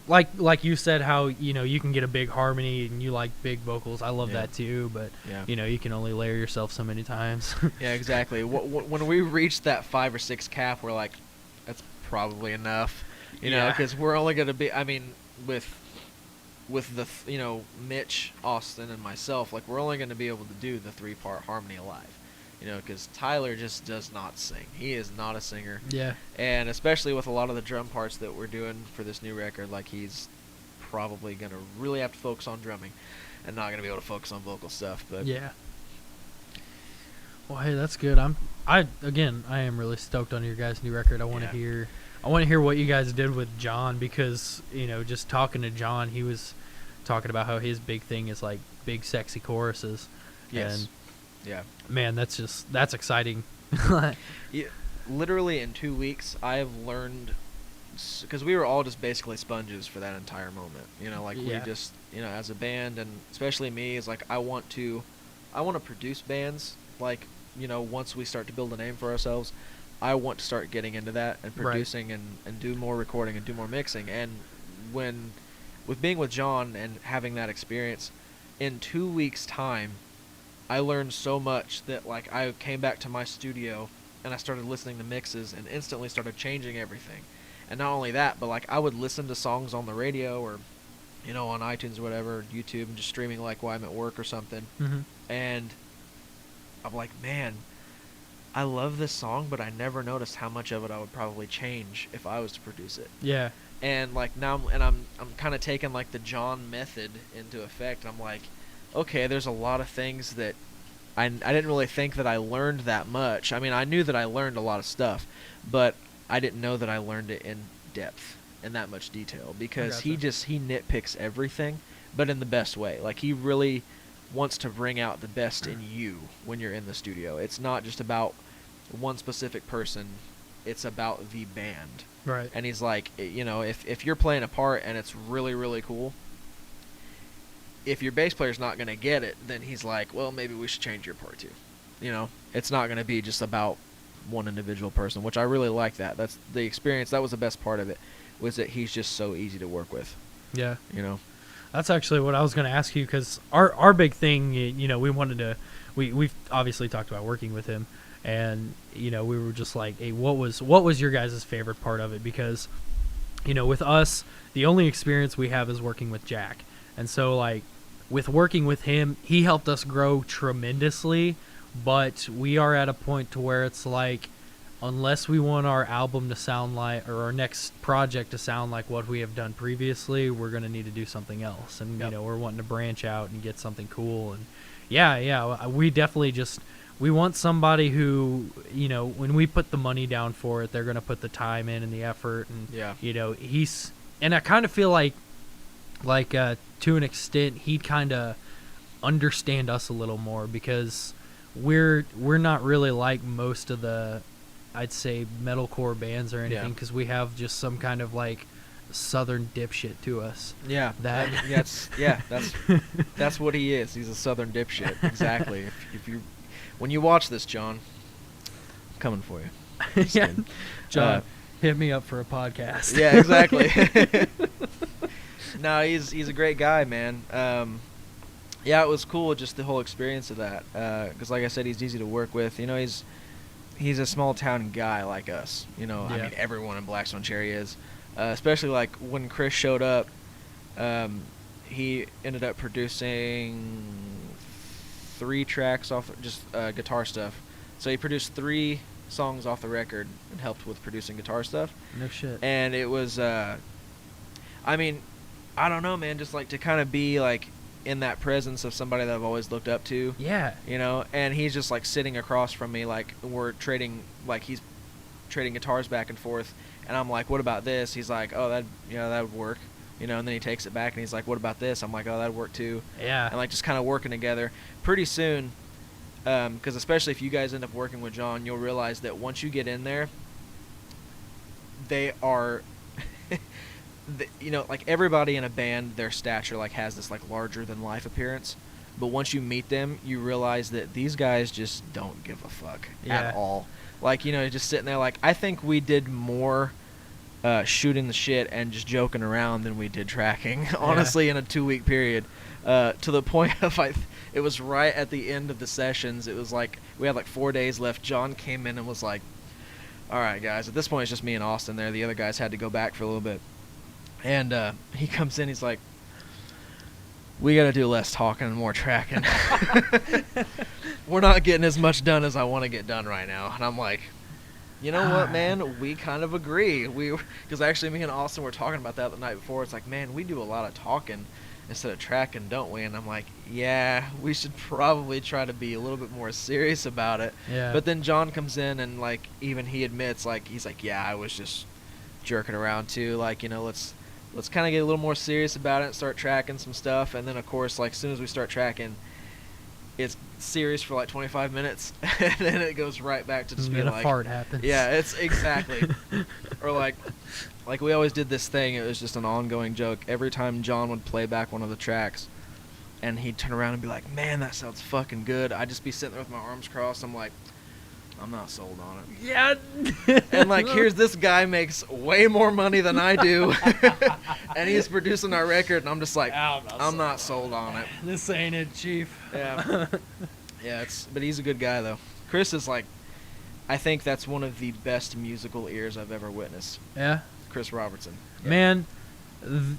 like you said how you can get a big harmony and you like big vocals. I love that too, but you can only layer yourself so many times. Yeah, exactly. When we reach that 5 or 6 cap, we're like, that's probably enough, because we're only gonna be. I mean, with the Mitch, Austin, and myself, like, we're only going to be able to do the 3-part harmony live, because Tyler just does not sing. He is not a singer. Yeah. And especially with a lot of the drum parts that we're doing for this new record, like, he's probably going to really have to focus on drumming and not going to be able to focus on vocal stuff. But yeah. Well, hey, that's good. I am really stoked on your guys' new record. I want to hear what you guys did with John, because just talking to John, he was talking about how his big thing is like big sexy choruses. Yes. And man, that's exciting. Literally in 2 weeks, I have learned, because we were all just basically sponges for that entire moment. We just as a band, and especially me, is like I want to produce bands. Like once we start to build a name for ourselves, I want to start getting into that and producing and do more recording and do more mixing. And with being with John and having that experience, in 2 weeks' time, I learned so much that like I came back to my studio and I started listening to mixes and instantly started changing everything. And not only that, but like I would listen to songs on the radio or on iTunes or whatever, YouTube, and just streaming like while I'm at work or something. Mm-hmm. And I'm like, man, I love this song, but I never noticed how much of it I would probably change if I was to produce it. Yeah. And like now, I'm kind of taking like the John method into effect. I'm like, okay, there's a lot of things that I didn't really think that I learned that much. I mean, I knew that I learned a lot of stuff, but I didn't know that I learned it in depth, in that much detail, because he nitpicks everything, but in the best way. Like, he really wants to bring out the best in you when you're in the studio. It's not just about one specific person. It's about the band. Right. And he's like, you know, if you're playing a part and it's really, really cool, if your bass player's not going to get it, then he's like, well, maybe we should change your part too. You know, it's not going to be just about one individual person, which I really like that. That's the experience. That was the best part of it, was that he's just so easy to work with. Yeah. You know? That's actually what I was going to ask you, because our big thing, you know, we wanted to, we've obviously talked about working with him, and, you know, we were just like, hey, what was your guys' favorite part of it? Because, you know, with us, the only experience we have is working with Jack. And so, like, with working with him, he helped us grow tremendously, but we are at a point to where it's like, unless we want our album to sound like, or our next project to sound like what we have done previously, we're going to need to do something else. And, you know, we're wanting to branch out and get something cool. And yeah, we definitely just, we want somebody who, you know, when we put the money down for it, they're going to put the time in and the effort. And, you know, and I kind of feel like to an extent, he'd kind of understand us a little more, because we're not really like most of the, I'd say, metalcore bands or anything, because we have just some kind of like southern dipshit to us. Yeah, that's that's what he is. He's a southern dipshit. Exactly. if you when you watch this, John, I'm coming for you. Yeah, John, hit me up for a podcast. Yeah, exactly. No, he's a great guy, man. Yeah, it was cool, just the whole experience of that. Because, like I said, he's easy to work with. You know, he's a small town guy like us. You know, I mean, everyone in Blackstone Cherry is. Especially like when Chris showed up, he ended up producing 3 tracks off just guitar stuff. So he produced 3 songs off the record and helped with producing guitar stuff. No shit. And it was, I mean, I don't know, man, just like to kind of be like in that presence of somebody that I've always looked up to. Yeah. You know, and he's just like sitting across from me, like we're trading, like he's trading guitars back and forth, and I'm like, what about this? He's like, oh, that would work. You know, and then he takes it back and he's like, what about this? I'm like, oh, that'd work too. Yeah. And like just kind of working together. Pretty soon, because especially if you guys end up working with John, you'll realize that once you get in there, they are, you know, like everybody in a band, their stature like has this like larger than life appearance. But once you meet them, you realize that these guys just don't give a fuck at all. Like, you know, just sitting there like, I think we did more shooting the shit and just joking around than we did tracking, honestly, in a 2-week period. To the point of, it was right at the end of the sessions. It was like, we had like 4 days left. John came in and was like, all right, guys, at this point it's just me and Austin there. The other guys had to go back for a little bit. And he comes in, he's like, we got to do less talking and more tracking. We're not getting as much done as I want to get done right now. And I'm like, you know what, man? We kind of agree. Because actually me and Austin were talking about that the night before. It's like, man, we do a lot of talking instead of tracking, don't we? And I'm like, yeah, we should probably try to be a little bit more serious about it. Yeah. But then John comes in and, like, even he admits, like, he's like, yeah, I was just jerking around too. Like, you know, let's kind of get a little more serious about it and start tracking some stuff. And then, of course, like, as soon as we start tracking, it's serious for like 25 minutes, and then it goes right back to just being like, a fart happens. Yeah, it's exactly. Or like we always did this thing. It was just an ongoing joke. Every time John would play back one of the tracks, and he'd turn around and be like, man, that sounds fucking good. I'd just be sitting there with my arms crossed. I'm like, I'm not sold on it. Yeah. And like, here's this guy makes way more money than I do, and he's producing our record, and I'm just like, I'm not sold on it. This ain't it, Chief. Yeah. Yeah, but he's a good guy though. Chris is like, I think that's one of the best musical ears I've ever witnessed. Yeah. Chris Robertson. Yeah. Man,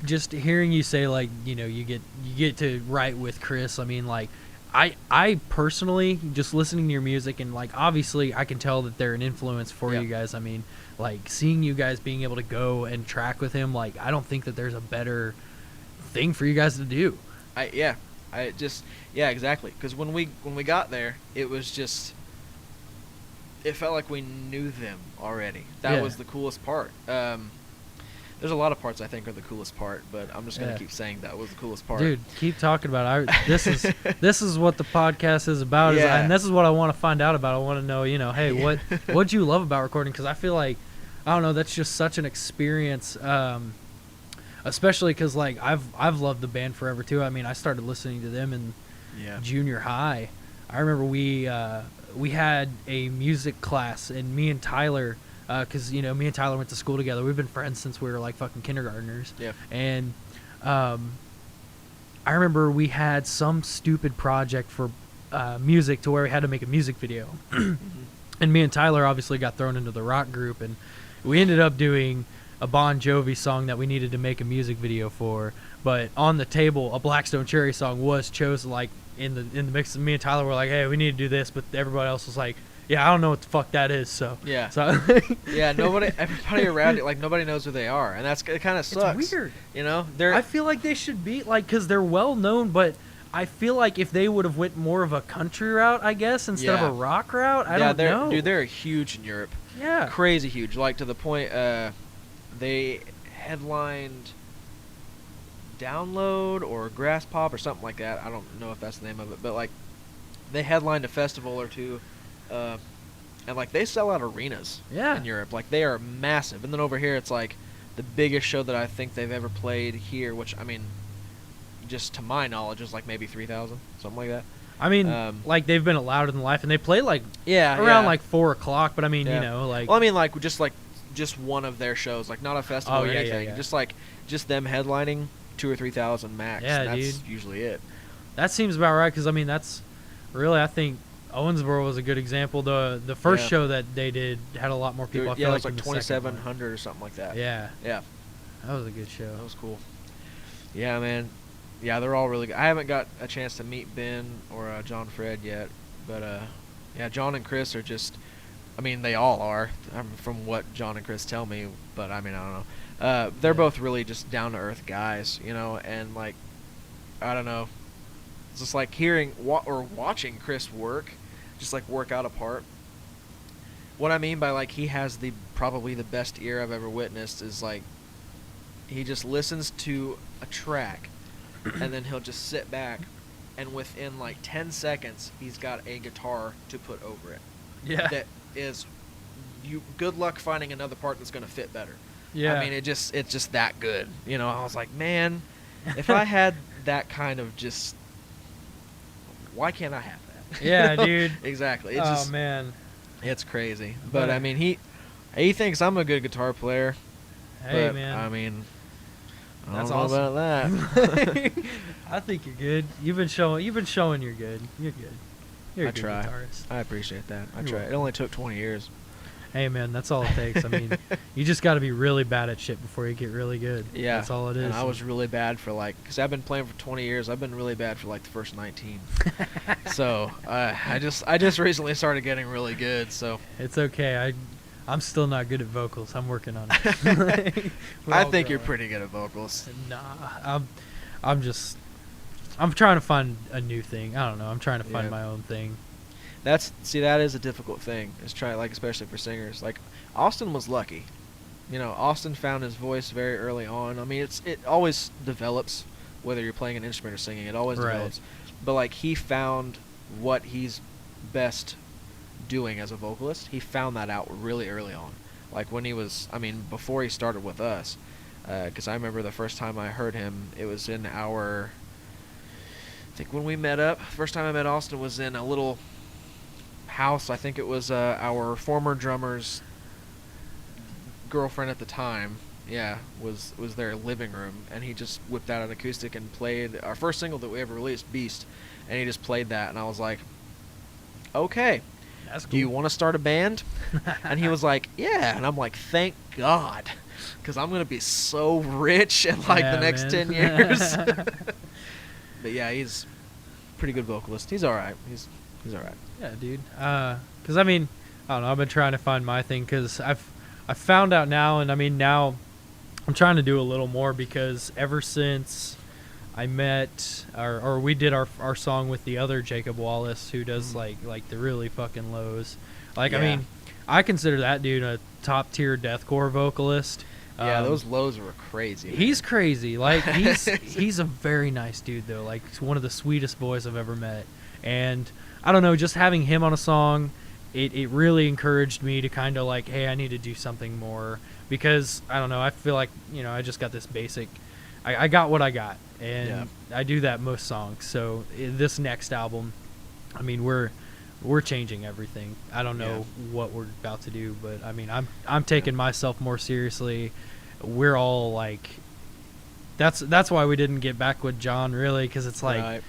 just hearing you say, like, you know, you get to write with Chris. I mean, like, I personally, just listening to your music, and like, obviously I can tell that they're an influence for you guys. I mean, like, seeing you guys being able to go and track with him, like, I don't think that there's a better thing for you guys to do. Exactly. Because when we got there, it was just, it felt like we knew them already. That was the coolest part. The There's a lot of parts I think are the coolest part, but I'm just gonna keep saying that was the coolest part. Dude, keep talking about it. This is what the podcast is about, and this is what I want to find out about. I want to know, hey, what'd you love about recording? Because I feel like, I don't know, that's just such an experience. Especially because like I've loved the band forever too. I mean, I started listening to them in junior high. I remember we had a music class, and me and Tyler. Because, me and Tyler went to school together. We've been friends since we were, like, fucking kindergartners. Yeah. And I remember we had some stupid project for music to where we had to make a music video. And me and Tyler obviously got thrown into the rock group. And we ended up doing a Bon Jovi song that we needed to make a music video for. But on the table, a Blackstone Cherry song was chosen, like, in the mix. Me and Tyler were like, hey, we need to do this. But everybody else was like, yeah, I don't know what the fuck that is, so. Yeah. So yeah, everybody around it, like, nobody knows who they are, and it kind of sucks. It's weird. I feel like they should be, like, because they're well known, but I feel like if they would have went more of a country route, I guess, instead of a rock route, I don't know. Dude, they're huge in Europe. Yeah. Crazy huge, like, to the point, they headlined Download or Grass Pop or something like that. I don't know if that's the name of it, but, like, they headlined a festival or two. And like they sell out arenas in Europe, like they are massive. And then over here, it's like the biggest show that I think they've ever played here, which I mean, just to my knowledge, is like maybe 3,000, something like that. I mean, like they've been allowed in life, and they play like around like 4 o'clock. But I mean, like well, I mean, like just one of their shows, like not a festival or anything, just them headlining 2,000 or 3,000 max. Yeah, that's dude. usually it. That seems about right, because I mean that's really, I think Owensboro was a good example. The first show that they did had a lot more people. I feel it was like 2,700 or something like that. Yeah. Yeah. That was a good show. That was cool. Yeah, man. Yeah, they're all really good. I haven't got a chance to meet Ben or John Fred yet, but yeah, John and Chris are just, I mean, they all are, from what John and Chris tell me, but I mean, I don't know. They're both really just down-to-earth guys, and like, I don't know. It's just like hearing or watching Chris work, just like work out a part. What I mean by like he has probably the best ear I've ever witnessed is like he just listens to a track and then he'll just sit back and within like 10 seconds he's got a guitar to put over it. Yeah. That is good luck finding another part that's going to fit better. Yeah. I mean it's just that good. I was like, man, if I had that kind of just, why can't I have that? Yeah, dude. Exactly. It's man. It's crazy. But I mean, he thinks I'm a good guitar player. Hey, but, man. I mean, that's I don't know awesome. about that. I think you're good. You've been showing you're good. You're good. You're a good try. guitarist. I appreciate that. I You're try. welcome. It only took 20 years. Hey, man, that's all it takes. I mean, you just got to be really bad at shit before you get really good. Yeah. That's all it is. And I was really bad for because I've been playing for 20 years. I've been really bad for like the first 19. So I just recently started getting really good. So it's okay. I'm still not good at vocals. I'm working on it. I think you're pretty good at vocals. Nah, I'm trying to find a new thing. I don't know. I'm trying to find my own thing. That is a difficult thing. Especially for singers. Like Austin was lucky. Austin found his voice very early on. I mean, it always develops, whether you're playing an instrument or singing. It always develops. But like he found what he's best doing as a vocalist. He found that out really early on. Like when before he started with us. Because I remember the first time I heard him, it was in I think when we met up, first time I met Austin was in a little house. I think it was our former drummer's girlfriend at the time. Yeah, was their living room, and he just whipped out an acoustic and played our first single that we ever released, Beast, and he just played that, and I was like, okay, that's cool. Do you want to start a band? And he was like, yeah, and I'm like, thank God, because I'm gonna be so rich in like the next 10 years. But yeah, he's a pretty good vocalist. He's all right. He's all right. Yeah, dude. Because I mean, I don't know. I've been trying to find my thing because I found out now, and I mean now, I'm trying to do a little more because ever since I met or we did our song with the other Jacob Wallace who does like the really fucking lows. Like I mean, I consider that dude a top tier deathcore vocalist. Yeah, those lows were crazy. He's crazy. Like he's a very nice dude though. Like one of the sweetest boys I've ever met. And I don't know, just having him on a song, it really encouraged me to kind of like, hey, I need to do something more, because I don't know, I feel like, I just got this basic, I got what I got, and I do that most songs. So this next album, I mean, we're changing everything. I don't know what we're about to do, but I mean, I'm taking myself more seriously. We're all like, that's why we didn't get back with John, really, because it's like,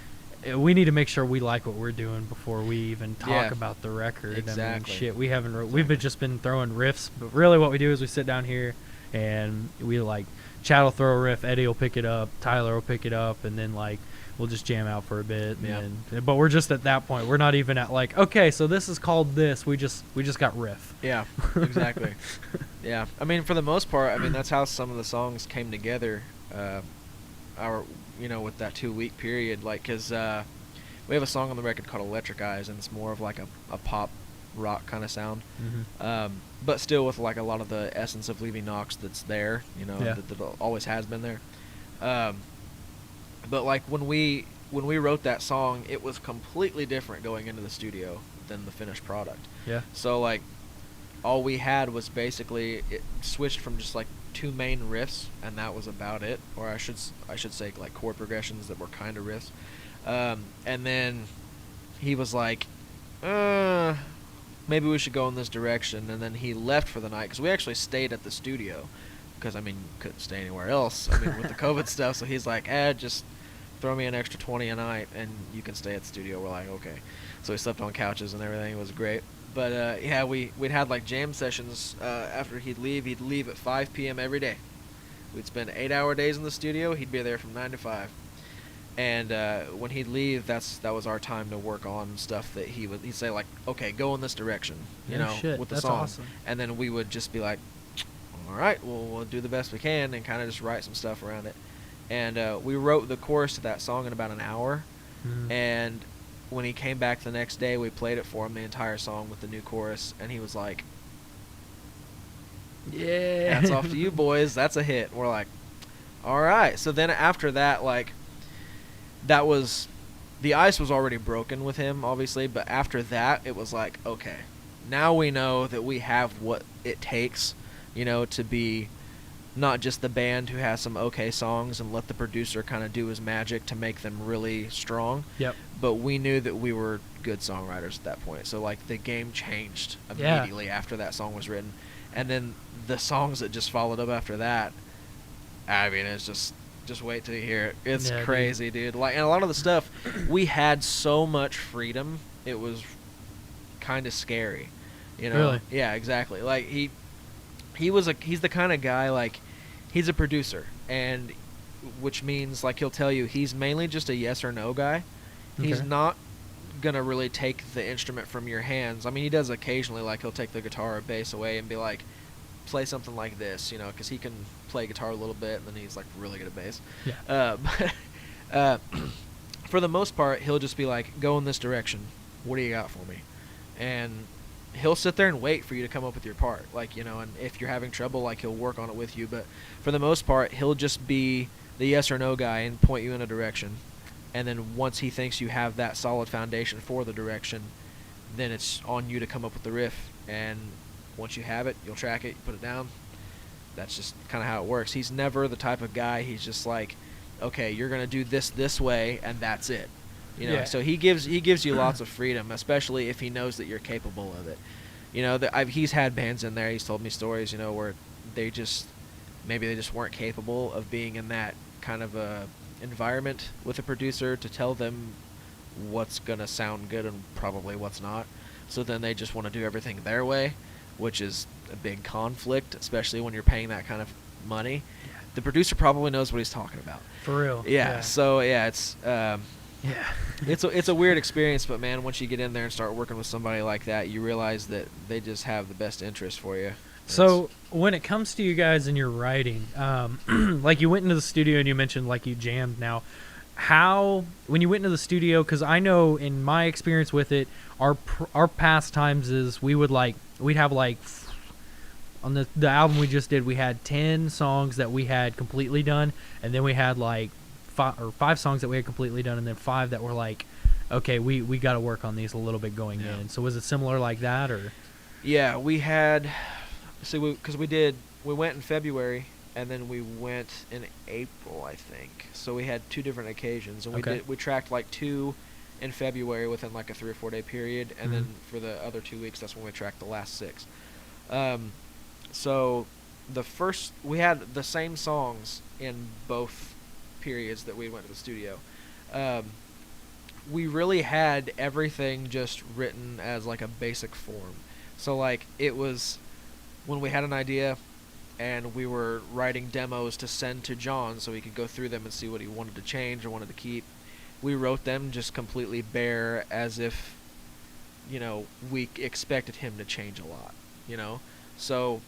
we need to make sure we like what we're doing before we even talk about the record. Exactly. I mean, shit, we haven't we've just been throwing riffs, but really what we do is we sit down here and we like, Chad will throw a riff, Eddie will pick it up, Tyler will pick it up, and then like we'll just jam out for a bit. But we're just at that point. We're not even at like, okay, so this is called this. We just got riff. Yeah, exactly. Yeah, I mean, for the most part, I mean, that's how some of the songs came together. With that 2-week period, like, because we have a song on the record called Electric Eyes, and it's more of like a pop rock kind of sound, but still with like a lot of the essence of Leaving Knox that's there, that always has been there. But like when we wrote that song, it was completely different going into the studio than the finished product. Yeah. So like all we had was basically, it switched from just like 2 main riffs, and that was about it, or I should say like chord progressions that were kind of riffs, and then he was like, maybe we should go in this direction, and then he left for the night, because we actually stayed at the studio, because I mean, couldn't stay anywhere else, I mean, with the COVID stuff. So he's like, just throw me an extra $20 a night and you can stay at the studio. We're like, okay. So we slept on couches and everything. It was great. But we'd had like jam sessions after he'd leave at 5 p.m. every day. We'd spend 8-hour days in the studio. He'd be there from 9 to 5. And when he'd leave, that was our time to work on stuff that he'd say like, okay, go in this direction, with the song. Awesome. And then we would just be like, all right, well, we'll do the best we can, and kind of just write some stuff around it. And we wrote the chorus to that song in about an hour. And when he came back the next day, we played it for him, the entire song with the new chorus, and he was like, yeah, hats off to you boys, that's a hit. We're like, all right. So then after that, like, that was, the ice was already broken with him, obviously, but after that, it was like, okay, now we know that we have what it takes, to be not just the band who has some okay songs and let the producer kind of do his magic to make them really strong. Yep. But we knew that we were good songwriters at that point. So like the game changed immediately after that song was written. And then the songs that just followed up after that, I mean, it's just wait till you hear it. It's crazy, dude. Like, and a lot of the stuff, we had so much freedom, it was kind of scary. Really? Yeah, exactly. Like he's the kind of guy, like, he's a producer, and which means like he'll tell you he's mainly just a yes or no guy. Okay. He's not gonna really take the instrument from your hands. I mean, he does occasionally, like he'll take the guitar or bass away and be like, play something like this, because he can play guitar a little bit, and then he's like really good at bass. Yeah. But for the most part, he'll just be like, go in this direction. What do you got for me? And he'll sit there and wait for you to come up with your part, like, and if you're having trouble, like, he'll work on it with you. But for the most part, he'll just be the yes or no guy and point you in a direction. And then once he thinks you have that solid foundation for the direction, then it's on you to come up with the riff. And once you have it, you'll track it, you put it down. That's just kind of how it works. He's never the type of guy, he's just like, okay, you're going to do this way, and that's it. So he gives you lots of freedom, especially if he knows that you're capable of it. He's had bands in there. He's told me stories, where they just weren't capable of being in that kind of a environment with a producer to tell them what's gonna sound good and probably what's not. So then they just want to do everything their way, which is a big conflict, especially when you're paying that kind of money. Yeah. The producer probably knows what he's talking about. For real. Yeah. So it's. It's a weird experience, but man, once you get in there and start working with somebody like that, you realize that they just have the best interest for you. So when it comes to you guys and your writing, like you went into the studio and you mentioned like you jammed. Now, when you went into the studio, because I know in my experience with it, our past times is we'd have like On the album we just did, we had 10 songs that we had completely done, and then we had like five songs that we had completely done, and then 5 that were like, okay, we got to work on these a little bit going in. So was it similar like that, or? Yeah, we had. Because we went in February, and then we went in April, I think. So we had 2 different occasions, and we tracked like 2 in February within like a 3 or 4 day period, and then for the other 2 weeks, that's when we tracked the last 6. So we had the same songs in both periods that we went to the studio. We really had everything just written as like a basic form. So like it was when we had an idea and we were writing demos to send to John so he could go through them and see what he wanted to change or wanted to keep. We wrote them just completely bare, as if, we expected him to change a lot, So,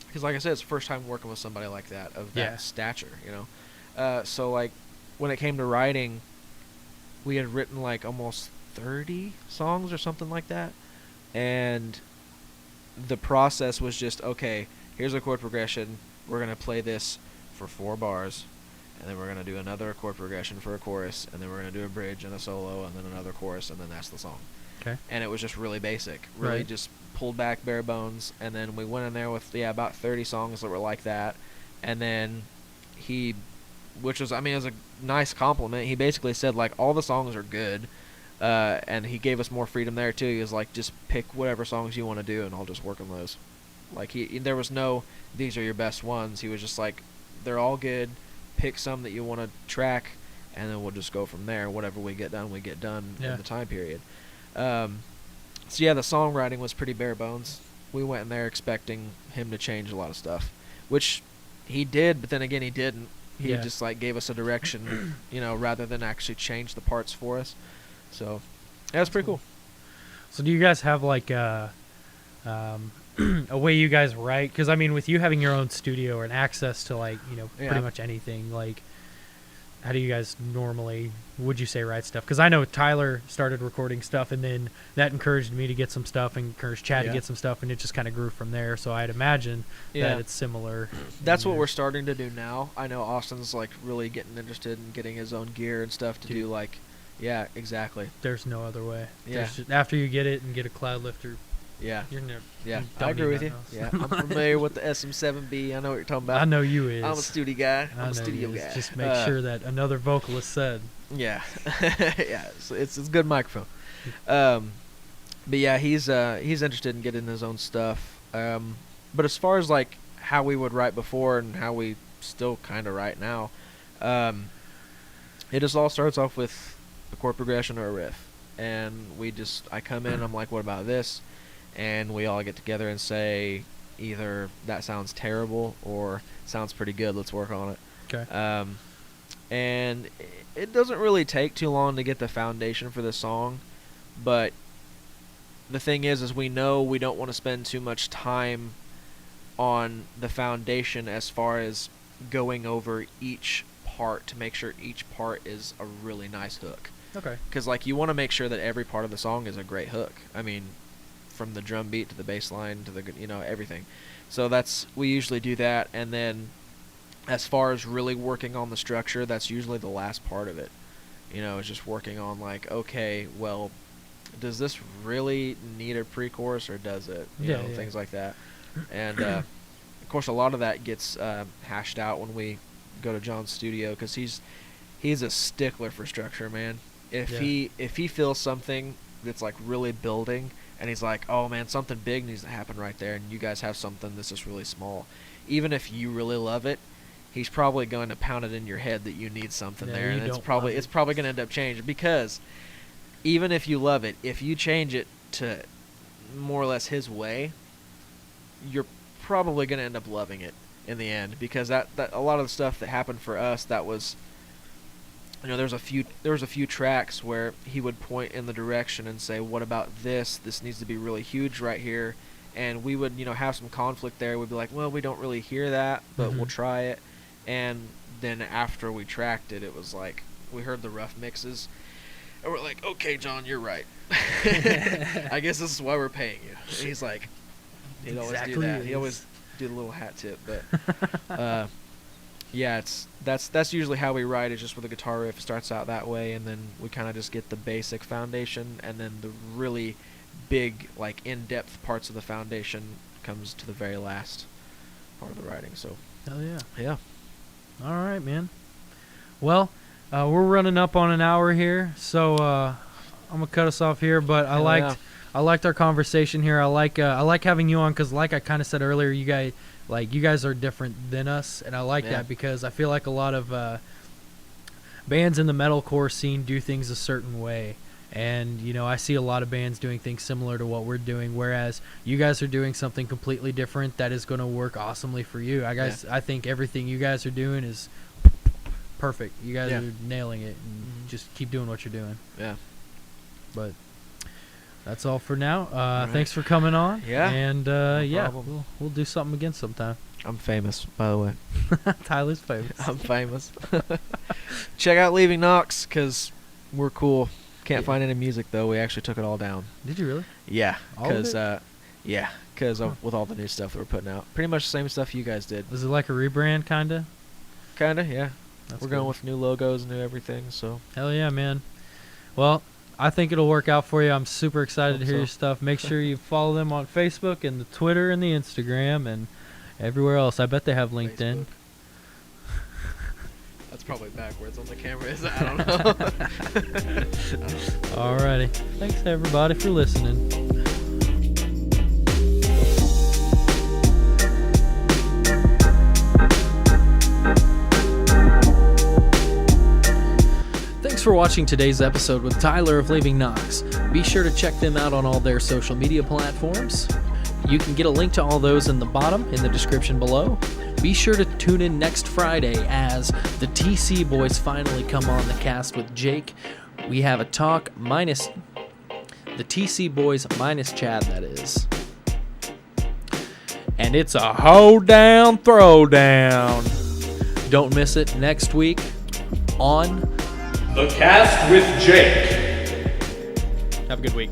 because like I said, it's the first time working with somebody like that, of that stature, So like when it came to writing, we had written like almost 30 songs or something like that. And the process was just, okay, here's a chord progression. We're going to play this for 4 bars. And then we're going to do another chord progression for a chorus. And then we're going to do a bridge and a solo and then another chorus. And then that's the song. Okay. And it was just really basic. Really just pulled back, bare bones. And then we went in there with, about 30 songs that were like that. And then which was, it was a nice compliment. He basically said, like, all the songs are good. And he gave us more freedom there, too. He was like, just pick whatever songs you want to do, and I'll just work on those. Like, there was no, these are your best ones. He was just like, they're all good. Pick some that you want to track, and then we'll just go from there. Whatever we get done in the time period. So, the songwriting was pretty bare bones. We went in there expecting him to change a lot of stuff, which he did, but then again, he didn't. He just, like, gave us a direction, rather than actually change the parts for us. So, that's pretty cool. So do you guys have, like, a way you guys write? Because, with you having your own studio or an access to, like, pretty much anything, like, how do you guys normally, would you say, write stuff? Because I know Tyler started recording stuff, and then that encouraged me to get some stuff and encouraged Chad to get some stuff, and it just kind of grew from there. So I'd imagine that it's similar. That's what we're starting to do now. I know Austin's, like, really getting interested in getting his own gear and stuff to do, like, yeah, exactly. There's no other way. Yeah. After you get it and get a cloud lifter, you're never. I agree with you. Yeah, I'm familiar with the SM7B. I know what you're talking about. I know you is. I'm a studio guy. I'm a studio guy. Just make sure that another vocalist said. Yeah, yeah. So it's a good microphone. But yeah, he's interested in getting his own stuff. But as far as like how we would write before and how we still kind of write now, it just all starts off with a chord progression or a riff, and I come in, I'm like, what about this? And we all get together and say either that sounds terrible or sounds pretty good, let's work on it. Okay. And it doesn't really take too long to get the foundation for the song, but the thing is we know we don't want to spend too much time on the foundation as far as going over each part to make sure each part is a really nice hook. Okay. Because, like, you want to make sure that every part of the song is a great hook. From the drum beat to the bass line to the, everything. So we usually do that, and then as far as really working on the structure, that's usually the last part of it. It's just working on, like, okay, well, does this really need a pre-chorus or does it? Things like that. And, of course, a lot of that gets hashed out when we go to John's studio, because he's a stickler for structure, man. If he feels something that's, like, really building, and he's like, oh, man, something big needs to happen right there, and you guys have something that's just really small. Even if you really love it, he's probably going to pound it in your head that you need something there, and it's probably going to end up changing, because even if you love it, if you change it to more or less his way, you're probably going to end up loving it in the end, because that a lot of the stuff that happened for us, that was, there was a few tracks where he would point in the direction and say, what about this? This needs to be really huge right here. And we would, have some conflict there. We'd be like, well, we don't really hear that, but we'll try it. And then after we tracked it, it was like, we heard the rough mixes, and we're like, okay, John, you're right. I guess this is why we're paying you. And he's like, he'd always do that. do the little hat tip, but yeah, that's usually how we write. It's just with a guitar riff. It starts out that way, and then we kind of just get the basic foundation, and then the really big, like, in-depth parts of the foundation comes to the very last part of the writing. So hell yeah. Yeah. All right, man. Well, we're running up on an hour here, so I'm gonna cut us off here. But I liked our conversation here. I like having you on because, like I kind of said earlier, you guys are different than us, and I like that because I feel like a lot of bands in the metalcore scene do things a certain way. And, you know, I see a lot of bands doing things similar to what we're doing, whereas you guys are doing something completely different that is going to work awesomely for you. I think everything you guys are doing is perfect. You guys are nailing it, and just keep doing what you're doing. Yeah. But that's all for now. Right. Thanks for coming on. Yeah. And, problem. we'll do something again sometime. I'm famous, by the way. Tyler's famous. I'm famous. Check out Leaving Knox, because we're cool. Can't find any music, though. We actually took it all down. Did you really? Yeah. All of it? Because with all the new stuff that we're putting out. Pretty much the same stuff you guys did. Was it like a rebrand, kind of? Kind of, yeah. That's we're good. going with new logos, new everything, so. Hell yeah, man. Well, I think it'll work out for you. I'm super excited to hear your stuff. Make sure you follow them on Facebook and the Twitter and the Instagram and everywhere else. I bet they have LinkedIn. Facebook. That's probably backwards on the camera. I don't know. Alrighty. Thanks, everybody, for listening. Thanks for watching today's episode with Tyler of Leaving Knox. Be sure to check them out on all their social media platforms. You can get a link to all those in the bottom in the description below. Be sure to tune in next Friday as the TC boys finally come on the cast with Jake. We have a talk minus the TC boys minus Chad, that is. And it's a hoedown throwdown. Don't miss it next week on The Cast with Jake. Have a good week.